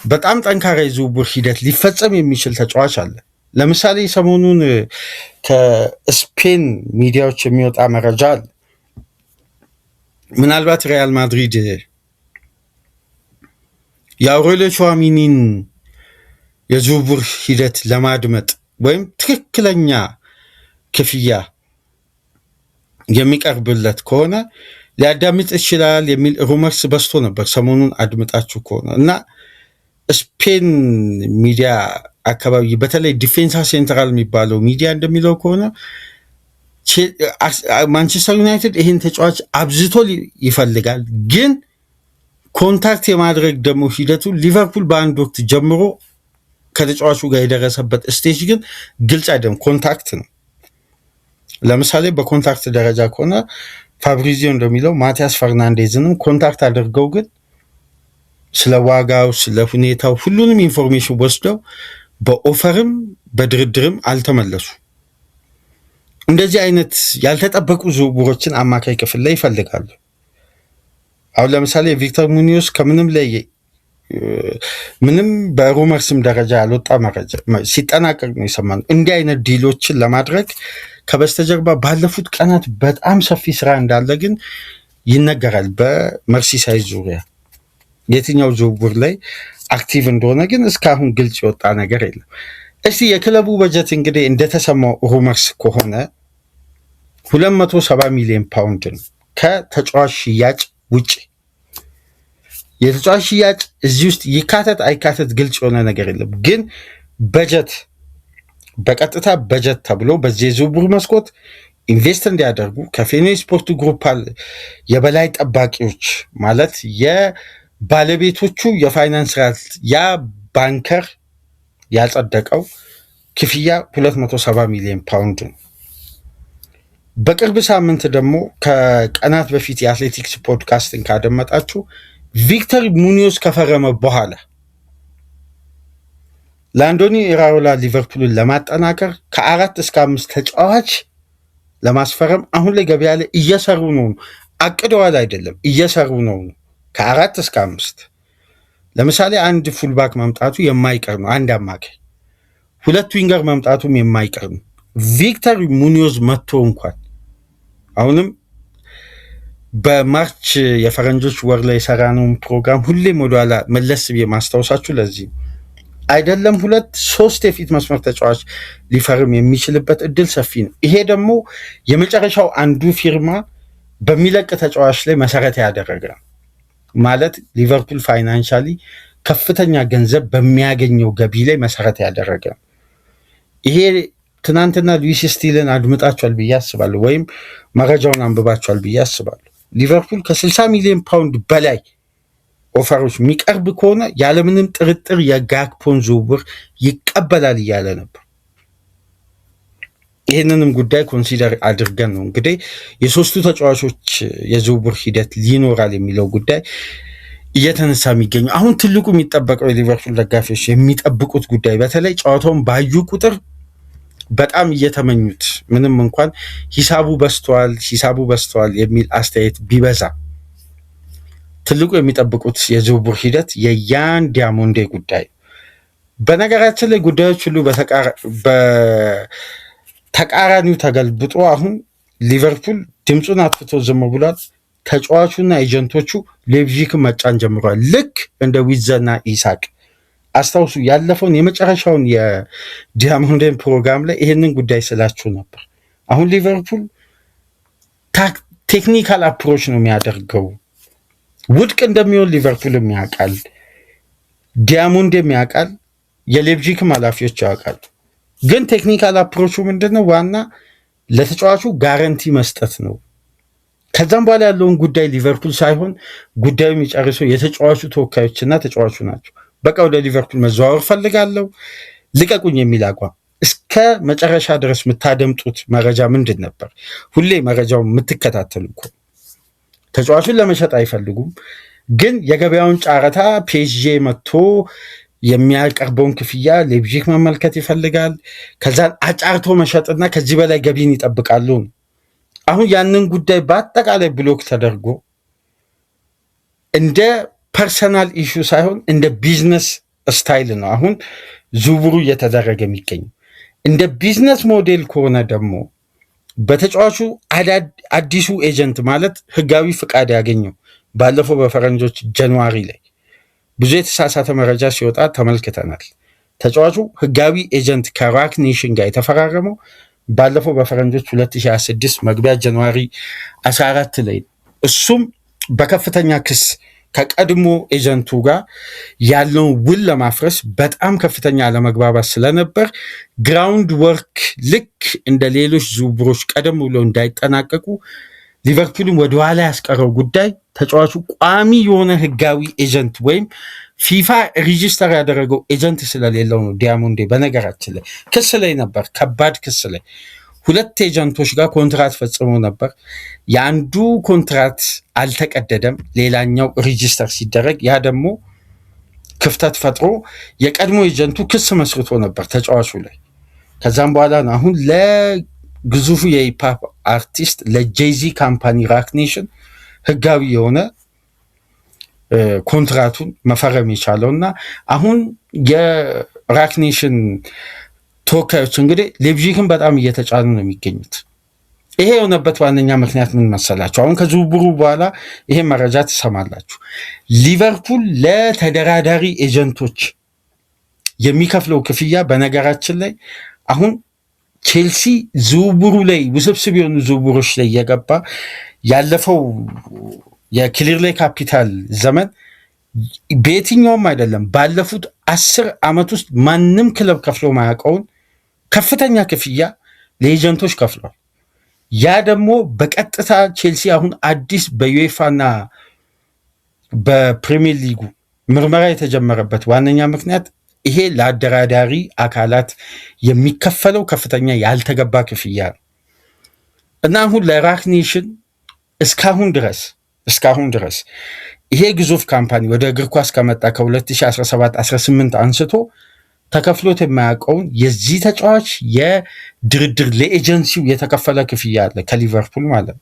Speaker 1: በጣም ጠንካራ የዝውውር ሂደት ሊፈጸም የሚችል ተጫዋች አለ። ለምሳሌ ሰሞኑን ከስፔን ሚዲያዎች የሚወጣ መረጃ አለ። ምናልባት ሪያል ማድሪድ የአውሬሊዮ ቹዋሚኒን የዝውውር ሂደት ለማድመጥ ወይም ትክክለኛ ክፍያ የሚቀርብለት ከሆነ ሊያዳምጥ ይችላል የሚል ሩመርስ በዝቶ ነበር ሰሞኑን አድምጣችሁ ከሆነ እና ስፔን ሚዲያ አካባቢ በተለይ ዲፌንሳ ሴንትራል የሚባለው ሚዲያ እንደሚለው ከሆነ ማንቸስተር ዩናይትድ ይህን ተጫዋች አብዝቶ ይፈልጋል። ግን ኮንታክት የማድረግ ደግሞ ሂደቱ ሊቨርፑል በአንድ ወቅት ጀምሮ ከተጫዋቹ ጋር የደረሰበት ስቴጅ ግን ግልጽ አይደለም። ኮንታክት ነው። ለምሳሌ በኮንታክት ደረጃ ከሆነ ፋብሪዚዮ እንደሚለው ማቲያስ ፈርናንዴዝንም ኮንታክት አድርገው ግን ስለ ዋጋው ስለ ሁኔታው ሁሉንም ኢንፎርሜሽን ወስደው በኦፈርም በድርድርም አልተመለሱ። እንደዚህ አይነት ያልተጠበቁ ዝውውሮችን አማካይ ክፍል ላይ ይፈልጋሉ። አሁን ለምሳሌ ቪክተር ሙኒዮስ ከምንም ላይ ምንም በሩመርስም ደረጃ ያልወጣ መረጃ ሲጠናቀቅ ነው የሰማነው። እንዲህ አይነት ዲሎችን ለማድረግ ከበስተጀርባ ባለፉት ቀናት በጣም ሰፊ ስራ እንዳለ ግን ይነገራል። በመርሲሳይድ ዙሪያ የትኛው ዝውውር ላይ አክቲቭ እንደሆነ ግን እስካሁን ግልጽ የወጣ ነገር የለም። እስቲ የክለቡ በጀት እንግዲህ እንደተሰማው ሩመርስ ከሆነ 270 ሚሊዮን ፓውንድ ነው ከተጫዋች ሽያጭ ውጪ። የተጫዋች ሽያጭ እዚህ ውስጥ ይካተት አይካተት ግልጽ የሆነ ነገር የለም። ግን በጀት በቀጥታ በጀት ተብሎ በዚህ የዝውውር መስኮት ኢንቨስት እንዲያደርጉ ከፌኖ ስፖርት ግሩፕ የበላይ ጠባቂዎች ማለት የባለቤቶቹ የፋይናንስ ስርዓት ያ ባንከር ያጸደቀው ክፍያ 270 ሚሊዮን ፓውንድ ነው። በቅርብ ሳምንት ደግሞ ከቀናት በፊት የአትሌቲክስ ፖድካስትን ካደመጣችሁ ቪክተር ሙኒዮዝ ከፈረመ በኋላ ለአንዶኒ ኢራኦላ ሊቨርፑልን ለማጠናከር ከ4 እስከ 5 ተጫዋች ለማስፈረም አሁን ላይ ገበያ ላይ እየሰሩ ነው። አቅደዋል አይደለም፣ እየሰሩ ነው። ከ4 እስከ 5 ለምሳሌ አንድ ፉልባክ መምጣቱ የማይቀር ነው። አንድ አማካይ፣ 2 ዊንገር መምጣቱም የማይቀር ነው። ቪክተር ሙኒዮዝ መጥቶ እንኳን አሁንም በማርች የፈረንጆች ወር ላይ የሰራነውን ፕሮግራም ሁሌም ወደኋላ መለስ ብዬ ማስታወሳችሁ ለዚህ አይደለም 2-3 የፊት መስመር ተጫዋች ሊፈርም የሚችልበት እድል ሰፊ ነው። ይሄ ደግሞ የመጨረሻው አንዱ ፊርማ በሚለቅ ተጫዋች ላይ መሰረት ያደረገ ማለት ሊቨርፑል ፋይናንሻሊ ከፍተኛ ገንዘብ በሚያገኘው ገቢ ላይ መሰረት ያደረገ ይሄ ትናንትና ሉዊስ ስቲልን አድምጣችኋል ብዬ አስባለሁ፣ ወይም መረጃውን አንብባችኋል ብዬ አስባለሁ። ሊቨርፑል ከ60 ሚሊዮን ፓውንድ በላይ ኦፈሮች የሚቀርብ ከሆነ ያለምንም ጥርጥር የጋክፖን ዝውውር ይቀበላል እያለ ነበር። ይህንንም ጉዳይ ኮንሲደር አድርገን ነው እንግዲህ የሶስቱ ተጫዋቾች የዝውውር ሂደት ሊኖራል የሚለው ጉዳይ እየተነሳ የሚገኘው። አሁን ትልቁ የሚጠበቀው የሊቨርፑል ደጋፊዎች የሚጠብቁት ጉዳይ በተለይ ጨዋታውን ባዩ ቁጥር በጣም እየተመኙት ምንም እንኳን ሂሳቡ በስተዋል የሚል አስተያየት ቢበዛ ትልቁ የሚጠብቁት የዝውውር ሂደት የያን ዲያሞንዴ ጉዳይ። በነገራችን ላይ ጉዳዮች ሁሉ በተቃራኒው ተገልብጦ አሁን ሊቨርፑል ድምፁን አጥፍቶ ዝም ብሏል። ተጫዋቹና ኤጀንቶቹ ሌቪዥክን መጫን ጀምሯል። ልክ እንደ ዊዘና ኢሳቅ አስታውሱ፣ ያለፈውን የመጨረሻውን የዲያሞንዴን ፕሮግራም ላይ ይህንን ጉዳይ ስላችሁ ነበር። አሁን ሊቨርፑል ቴክኒካል አፕሮች ነው የሚያደርገው። ውድቅ እንደሚሆን ሊቨርፑልም ያውቃል፣ ዲያሞንዴም ያውቃል፣ የሌቪዥክም ኃላፊዎች ያውቃሉ። ግን ቴክኒካል አፕሮቹ ምንድን ነው? ዋና ለተጫዋቹ ጋረንቲ መስጠት ነው። ከዛም በኋላ ያለውን ጉዳይ ሊቨርፑል ሳይሆን ጉዳዩ የሚጨርሰው የተጫዋቹ ተወካዮችና ተጫዋቹ ናቸው። በቃ ወደ ሊቨርፑል መዘዋወር ፈልጋለሁ ልቀቁኝ የሚል አቋም። እስከ መጨረሻ ድረስ የምታደምጡት መረጃ ምንድን ነበር? ሁሌ መረጃውን የምትከታተሉ እኮ ተጫዋቹን ለመሸጥ አይፈልጉም፣ ግን የገበያውን ጨረታ ፒኤስጂ መጥቶ የሚያቀርበውን ክፍያ ሌቪዥክ መመልከት ይፈልጋል። ከዛን አጫርቶ መሸጥና ከዚህ በላይ ገቢን ይጠብቃሉ። አሁን ያንን ጉዳይ በአጠቃላይ ብሎክ ተደርጎ እንደ ፐርሰናል ኢሹ ሳይሆን እንደ ቢዝነስ ስታይል ነው አሁን ዝውውሩ እየተደረገ የሚገኘው። እንደ ቢዝነስ ሞዴል ከሆነ ደግሞ በተጫዋቹ አዲሱ ኤጀንት ማለት ህጋዊ ፍቃድ ያገኘው ባለፈው በፈረንጆች ጃንዋሪ ላይ ብዙ የተሳሳተ መረጃ ሲወጣ ተመልክተናል። ተጫዋቹ ህጋዊ ኤጀንት ከራክ ኔሽን ጋር የተፈራረመው ባለፈው በፈረንጆች 2026 መግቢያ ጃንዋሪ 14 ላይ እሱም በከፍተኛ ክስ ከቀድሞ ኤጀንቱ ጋር ያለውን ውል ለማፍረስ በጣም ከፍተኛ አለመግባባት ስለነበር ግራውንድ ወርክ ልክ እንደ ሌሎች ዝውውሮች ቀደም ብለው እንዳይጠናቀቁ ሊቨርፑልን ወደኋላ ያስቀረው ጉዳይ ተጫዋቹ ቋሚ የሆነ ህጋዊ ኤጀንት ወይም ፊፋ ሬጂስተር ያደረገው ኤጀንት ስለሌለው ነው። ዲያሞንዴ በነገራችን ላይ ክስ ላይ ነበር፣ ከባድ ክስ ላይ 2 ኤጀንቶች ጋር ኮንትራት ፈጽሞ ነበር። የአንዱ ኮንትራት አልተቀደደም፣ ሌላኛው ሬጂስተር ሲደረግ ያ ደግሞ ክፍተት ፈጥሮ የቀድሞ ኤጀንቱ ክስ መስርቶ ነበር ተጫዋቹ ላይ። ከዛም በኋላ ነው አሁን ለግዙፉ የሂፕሆፕ አርቲስት ለጄዚ ካምፓኒ ራክ ኔሽን ህጋዊ የሆነ ኮንትራቱን መፈረም የቻለው እና አሁን የራክ ኔሽን ተወካዮች እንግዲህ ሌቪዥክን በጣም እየተጫኑ ነው የሚገኙት። ይሄ የሆነበት ዋነኛ ምክንያት ምን መሰላችሁ? አሁን ከዝውውሩ በኋላ ይሄ መረጃ ትሰማላችሁ። ሊቨርፑል ለተደራዳሪ ኤጀንቶች የሚከፍለው ክፍያ በነገራችን ላይ አሁን ቼልሲ ዝውውሩ ላይ ውስብስብ የሆኑ ዝውውሮች ላይ የገባ ያለፈው የክሊር ላይ ካፒታል ዘመን በየትኛውም አይደለም ባለፉት 10 ዓመት ውስጥ ማንም ክለብ ከፍሎ ማያውቀውን ከፍተኛ ክፍያ ለኤጀንቶች ከፍሏል። ያ ደግሞ በቀጥታ ቼልሲ አሁን አዲስ በዩኤፋና በፕሪሚየር ሊጉ ምርመራ የተጀመረበት ዋነኛ ምክንያት ይሄ ለአደራዳሪ አካላት የሚከፈለው ከፍተኛ ያልተገባ ክፍያ ነው እና አሁን ለራክኔሽን እስካሁን ድረስ ይሄ ግዙፍ ካምፓኒ ወደ እግር ኳስ ከመጣ ከ2017-18 አንስቶ ተከፍሎት የማያውቀውን የዚህ ተጫዋች የድርድር ለኤጀንሲው የተከፈለ ክፍያ አለ ከሊቨርፑል ማለት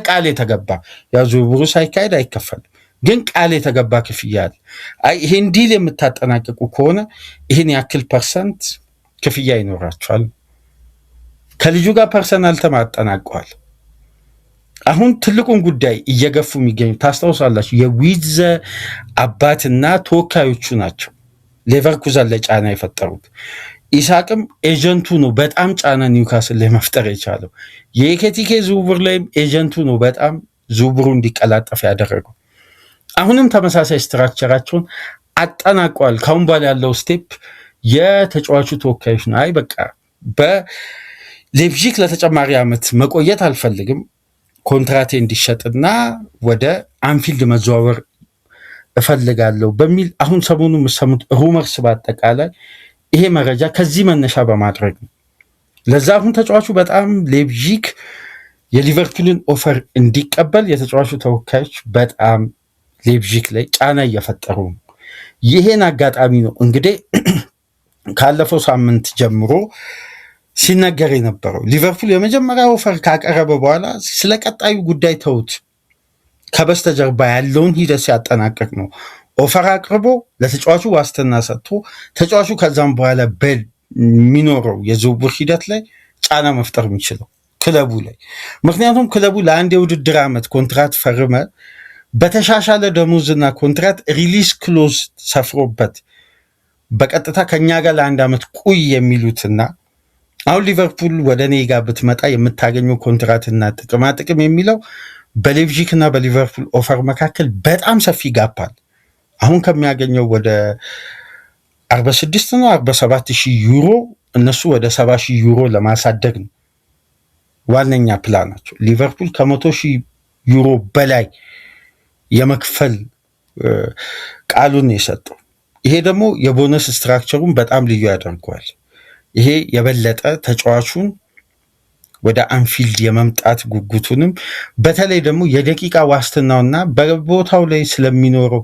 Speaker 1: ቃል የተገባ ያው ዝውውሩ ሳይካሄድ አይከፈልም፣ ግን ቃል የተገባ ክፍያ አለ። ይሄን ዲል የምታጠናቅቁ ከሆነ ይህን ያክል % ክፍያ ይኖራቸዋል። ከልጁ ጋር ፐርሰናል ተማጠናቀዋል። አሁን ትልቁን ጉዳይ እየገፉ የሚገኙ ታስታውሳላችሁ፣ የዊድዘ አባትና ተወካዮቹ ናቸው ሌቨርኩዘን ላይ ጫና የፈጠሩት። ኢሳቅም ኤጀንቱ ነው በጣም ጫና ኒውካስል ላይ መፍጠር የቻለው። የኤኬቲኬ ዝውውር ላይም ኤጀንቱ ነው በጣም ዝውውሩ እንዲቀላጠፍ ያደረገው። አሁንም ተመሳሳይ ስትራክቸራቸውን አጠናቀዋል። ካሁን በኋላ ያለው ስቴፕ የተጫዋቹ ተወካዮች ነው። አይ በቃ በሌፕዚግ ለተጨማሪ ዓመት መቆየት አልፈልግም፣ ኮንትራቴ እንዲሸጥና ወደ አንፊልድ መዘዋወር እፈልጋለሁ በሚል አሁን ሰሞኑ የምሰሙት ሩመርስ በአጠቃላይ ይሄ መረጃ ከዚህ መነሻ በማድረግ ነው። ለዛ አሁን ተጫዋቹ በጣም ሌፕዚግ የሊቨርፑልን ኦፈር እንዲቀበል የተጫዋቹ ተወካዮች በጣም ሌፕዚግ ላይ ጫና እየፈጠሩ ነው። ይሄን አጋጣሚ ነው እንግዲህ ካለፈው ሳምንት ጀምሮ ሲነገር የነበረው። ሊቨርፑል የመጀመሪያ ኦፈር ካቀረበ በኋላ ስለ ቀጣዩ ጉዳይ ተውት፣ ከበስተጀርባ ያለውን ሂደት ሲያጠናቅቅ ነው ኦፈር አቅርቦ ለተጫዋቹ ዋስትና ሰጥቶ ተጫዋቹ ከዛም በኋላ በሚኖረው የዝውውር ሂደት ላይ ጫና መፍጠር የሚችለው ክለቡ ላይ። ምክንያቱም ክለቡ ለአንድ የውድድር ዓመት ኮንትራት ፈርመ በተሻሻለ ደሞዝና ኮንትራት ሪሊስ ክሎዝ ሰፍሮበት በቀጥታ ከኛ ጋር ለአንድ ዓመት ቁይ የሚሉትና አሁን ሊቨርፑል ወደ እኔ ጋር ብትመጣ የምታገኘው ኮንትራትና ጥቅማጥቅም የሚለው በሌፕዚግ እና በሊቨርፑል ኦፈር መካከል በጣም ሰፊ ጋፓል። አሁን ከሚያገኘው ወደ 46 ነው 47 ሺህ ዩሮ እነሱ ወደ 70 ሺህ ዩሮ ለማሳደግ ነው ዋነኛ ፕላናቸው። ሊቨርፑል ከ100 ሺህ ዩሮ በላይ የመክፈል ቃሉን የሰጠው። ይሄ ደግሞ የቦነስ ስትራክቸሩን በጣም ልዩ ያደርገዋል። ይሄ የበለጠ ተጫዋቹን ወደ አንፊልድ የመምጣት ጉጉቱንም በተለይ ደግሞ የደቂቃ ዋስትናውና በቦታው ላይ ስለሚኖረው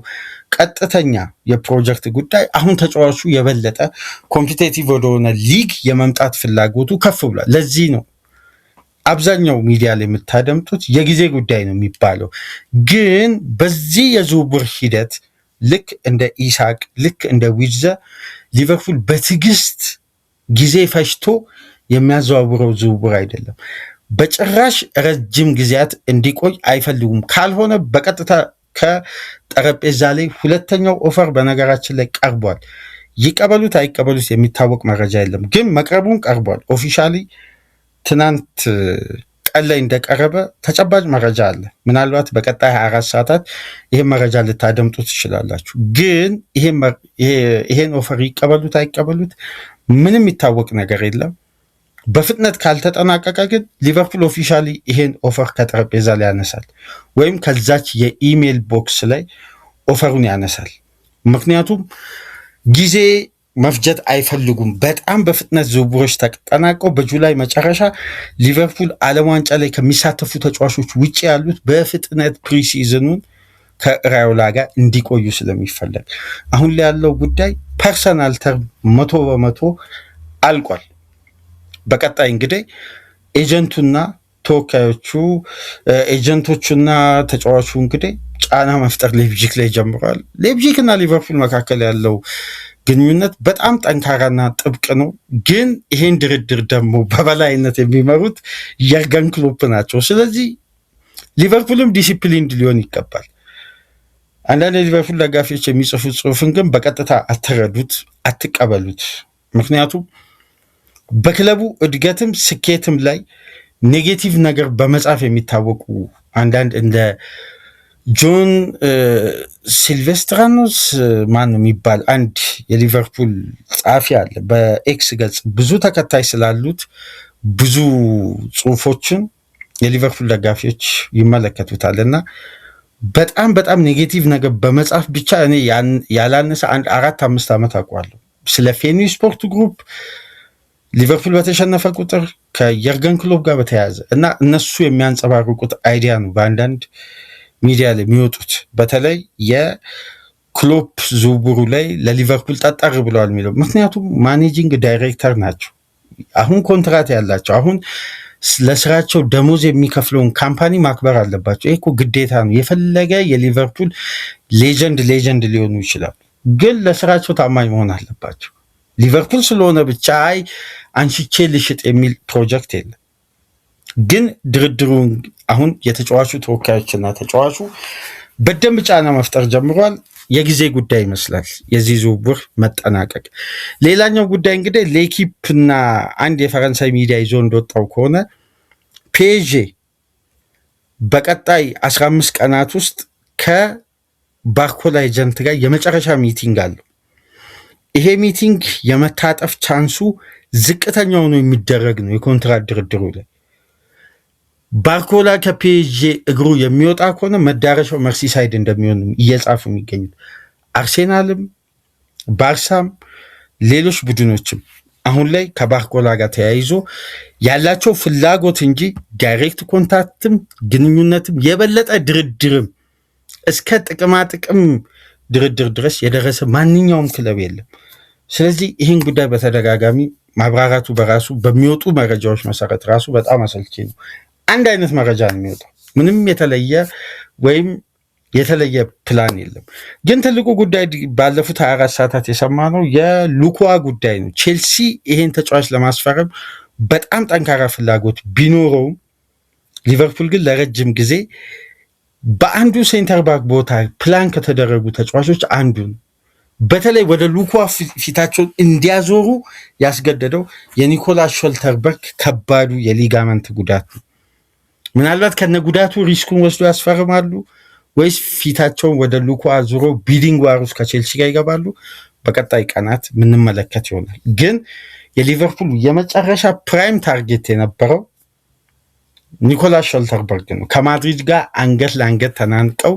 Speaker 1: ቀጥተኛ የፕሮጀክት ጉዳይ አሁን ተጫዋቹ የበለጠ ኮምፒቴቲቭ ወደሆነ ሊግ የመምጣት ፍላጎቱ ከፍ ብሏል። ለዚህ ነው አብዛኛው ሚዲያ ላይ የምታደምጡት የጊዜ ጉዳይ ነው የሚባለው። ግን በዚህ የዝውውር ሂደት ልክ እንደ ኢሳቅ ልክ እንደ ዊድዘ ሊቨርፑል በትዕግስት ጊዜ ፈጅቶ የሚያዘዋውረው ዝውውር አይደለም። በጭራሽ ረጅም ጊዜያት እንዲቆይ አይፈልጉም። ካልሆነ በቀጥታ ከጠረጴዛ ላይ ሁለተኛው ኦፈር በነገራችን ላይ ቀርቧል። ይቀበሉት አይቀበሉት የሚታወቅ መረጃ የለም፣ ግን መቅረቡን ቀርቧል። ኦፊሻሊ ትናንት ቀን ላይ እንደቀረበ ተጨባጭ መረጃ አለ። ምናልባት በቀጣይ 24 ሰዓታት ይሄን መረጃ ልታደምጡ ትችላላችሁ። ግን ይሄን ኦፈር ይቀበሉት አይቀበሉት ምንም የሚታወቅ ነገር የለም። በፍጥነት ካልተጠናቀቀ ግን ሊቨርፑል ኦፊሻሊ ይሄን ኦፈር ከጠረጴዛ ላይ ያነሳል፣ ወይም ከዛች የኢሜል ቦክስ ላይ ኦፈሩን ያነሳል። ምክንያቱም ጊዜ መፍጀት አይፈልጉም። በጣም በፍጥነት ዝውውሮች ተጠናቀው በጁላይ መጨረሻ ሊቨርፑል ዓለም ዋንጫ ላይ ከሚሳተፉ ተጫዋቾች ውጭ ያሉት በፍጥነት ፕሪሲዝኑን ከራዮላ ጋር እንዲቆዩ ስለሚፈለግ አሁን ላይ ያለው ጉዳይ ፐርሰናል ተርም 100% አልቋል። በቀጣይ እንግዲህ ኤጀንቱና ተወካዮቹ ኤጀንቶቹና ተጫዋቹ እንግዲህ ጫና መፍጠር ሌፕዚግ ላይ ጀምረዋል። ሌፕዚግ እና ሊቨርፑል መካከል ያለው ግንኙነት በጣም ጠንካራና ጥብቅ ነው። ግን ይሄን ድርድር ደግሞ በበላይነት የሚመሩት የርገን ክሎፕ ናቸው። ስለዚህ ሊቨርፑልም ዲሲፕሊንድ ሊሆን ይገባል። አንዳንድ የሊቨርፑል ደጋፊዎች የሚጽፉት ጽሑፍን ግን በቀጥታ አትረዱት፣ አትቀበሉት። ምክንያቱም በክለቡ እድገትም ስኬትም ላይ ኔጌቲቭ ነገር በመጻፍ የሚታወቁ አንዳንድ እንደ ጆን ሲልቬስትራኖስ ማን ነው የሚባል አንድ የሊቨርፑል ጸሐፊ አለ። በኤክስ ገጽ ብዙ ተከታይ ስላሉት ብዙ ጽሁፎችን የሊቨርፑል ደጋፊዎች ይመለከቱታል እና በጣም በጣም ኔጌቲቭ ነገር በመጻፍ ብቻ እኔ ያላነሰ 4-5 ዓመት አውቀዋለሁ ስለ ፌኒ ስፖርት ግሩፕ ሊቨርፑል በተሸነፈ ቁጥር ከየርገን ክሎፕ ጋር በተያያዘ እና እነሱ የሚያንጸባርቁት አይዲያ ነው በአንዳንድ ሚዲያ ላይ የሚወጡት። በተለይ የክሎፕ ዝውውሩ ላይ ለሊቨርፑል ጠጠር ብለዋል የሚለው ምክንያቱም ማኔጂንግ ዳይሬክተር ናቸው። አሁን ኮንትራት ያላቸው አሁን ለስራቸው ደሞዝ የሚከፍለውን ካምፓኒ ማክበር አለባቸው። ይህ እኮ ግዴታ ነው። የፈለገ የሊቨርፑል ሌጀንድ ሊሆኑ ይችላሉ፣ ግን ለስራቸው ታማኝ መሆን አለባቸው። ሊቨርፑል ስለሆነ ብቻ አንሽቼ ልሽጥ የሚል ፕሮጀክት የለም። ግን ድርድሩን አሁን የተጫዋቹ ተወካዮችና ተጫዋቹ በደንብ ጫና መፍጠር ጀምሯል። የጊዜ ጉዳይ ይመስላል የዚህ ዝውውር መጠናቀቅ። ሌላኛው ጉዳይ እንግዲህ ሌኪፕና አንድ የፈረንሳይ ሚዲያ ይዞ እንደወጣው ከሆነ ፒኤስዤ በቀጣይ 15 ቀናት ውስጥ ከባርኮላ ኤጀንት ጋር የመጨረሻ ሚቲንግ አለው። ይሄ ሚቲንግ የመታጠፍ ቻንሱ ዝቅተኛ ሆኖ የሚደረግ ነው። የኮንትራት ድርድሩ ላይ ባርኮላ ከፒኤስዤ እግሩ የሚወጣ ከሆነ መዳረሻው መርሲሳይድ እንደሚሆን እየጻፉ የሚገኙት አርሴናልም ባርሳም ሌሎች ቡድኖችም አሁን ላይ ከባርኮላ ጋር ተያይዞ ያላቸው ፍላጎት እንጂ ዳይሬክት ኮንታክትም ግንኙነትም የበለጠ ድርድርም እስከ ጥቅማጥቅም ድርድር ድረስ የደረሰ ማንኛውም ክለብ የለም። ስለዚህ ይህን ጉዳይ በተደጋጋሚ ማብራራቱ በራሱ በሚወጡ መረጃዎች መሰረት ራሱ በጣም አሰልቺ ነው። አንድ አይነት መረጃ ነው የሚወጣው። ምንም የተለየ ወይም የተለየ ፕላን የለም። ግን ትልቁ ጉዳይ ባለፉት 24 ሰዓታት የሰማነው የሉኳ ጉዳይ ነው። ቼልሲ ይሄን ተጫዋች ለማስፈረም በጣም ጠንካራ ፍላጎት ቢኖረውም ሊቨርፑል ግን ለረጅም ጊዜ በአንዱ ሴንተር ባክ ቦታ ፕላን ከተደረጉ ተጫዋቾች አንዱ ነው። በተለይ ወደ ሉኳ ፊታቸውን እንዲያዞሩ ያስገደደው የኒኮላስ ሾልተርበርግ ከባዱ የሊጋመንት ጉዳት ነው። ምናልባት ከነ ጉዳቱ ሪስኩን ወስዶ ያስፈርማሉ ወይስ ፊታቸውን ወደ ሉኳ ዞሮ ቢዲንግ ዋር ውስጥ ከቼልሲ ጋር ይገባሉ? በቀጣይ ቀናት ምንመለከት ይሆናል። ግን የሊቨርፑል የመጨረሻ ፕራይም ታርጌት የነበረው ኒኮላስ ሾልተርበርግ ነው። ከማድሪድ ጋር አንገት ለአንገት ተናንቀው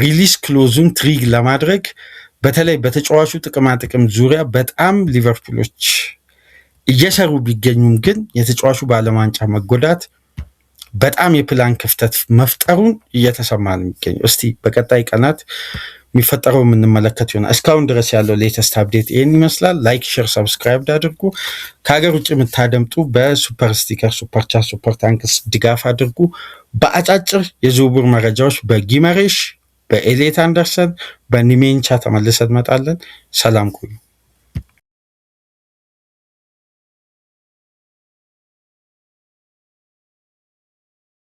Speaker 1: ሪሊስ ክሎዙን ትሪግ ለማድረግ በተለይ በተጫዋቹ ጥቅማጥቅም ዙሪያ በጣም ሊቨርፑሎች እየሰሩ ቢገኙም ግን የተጫዋቹ በዓለም ዋንጫ መጎዳት በጣም የፕላን ክፍተት መፍጠሩን እየተሰማ ነው የሚገኘው። እስቲ በቀጣይ ቀናት የሚፈጠረው የምንመለከት ይሆናል። እስካሁን ድረስ ያለው ሌተስት አፕዴት ይህን ይመስላል። ላይክ፣ ሼር፣ ሰብስክራይብ አድርጉ። ከሀገር ውጭ የምታደምጡ በሱፐር ስቲከር፣ ሱፐር ቻት፣ ሱፐር ታንክስ ድጋፍ አድርጉ። በአጫጭር የዝውውር መረጃዎች በጊመሬሽ፣ በኤሌት አንደርሰን፣ በኒሜንቻ ተመልሰን እንመጣለን። ሰላም ቆዩ።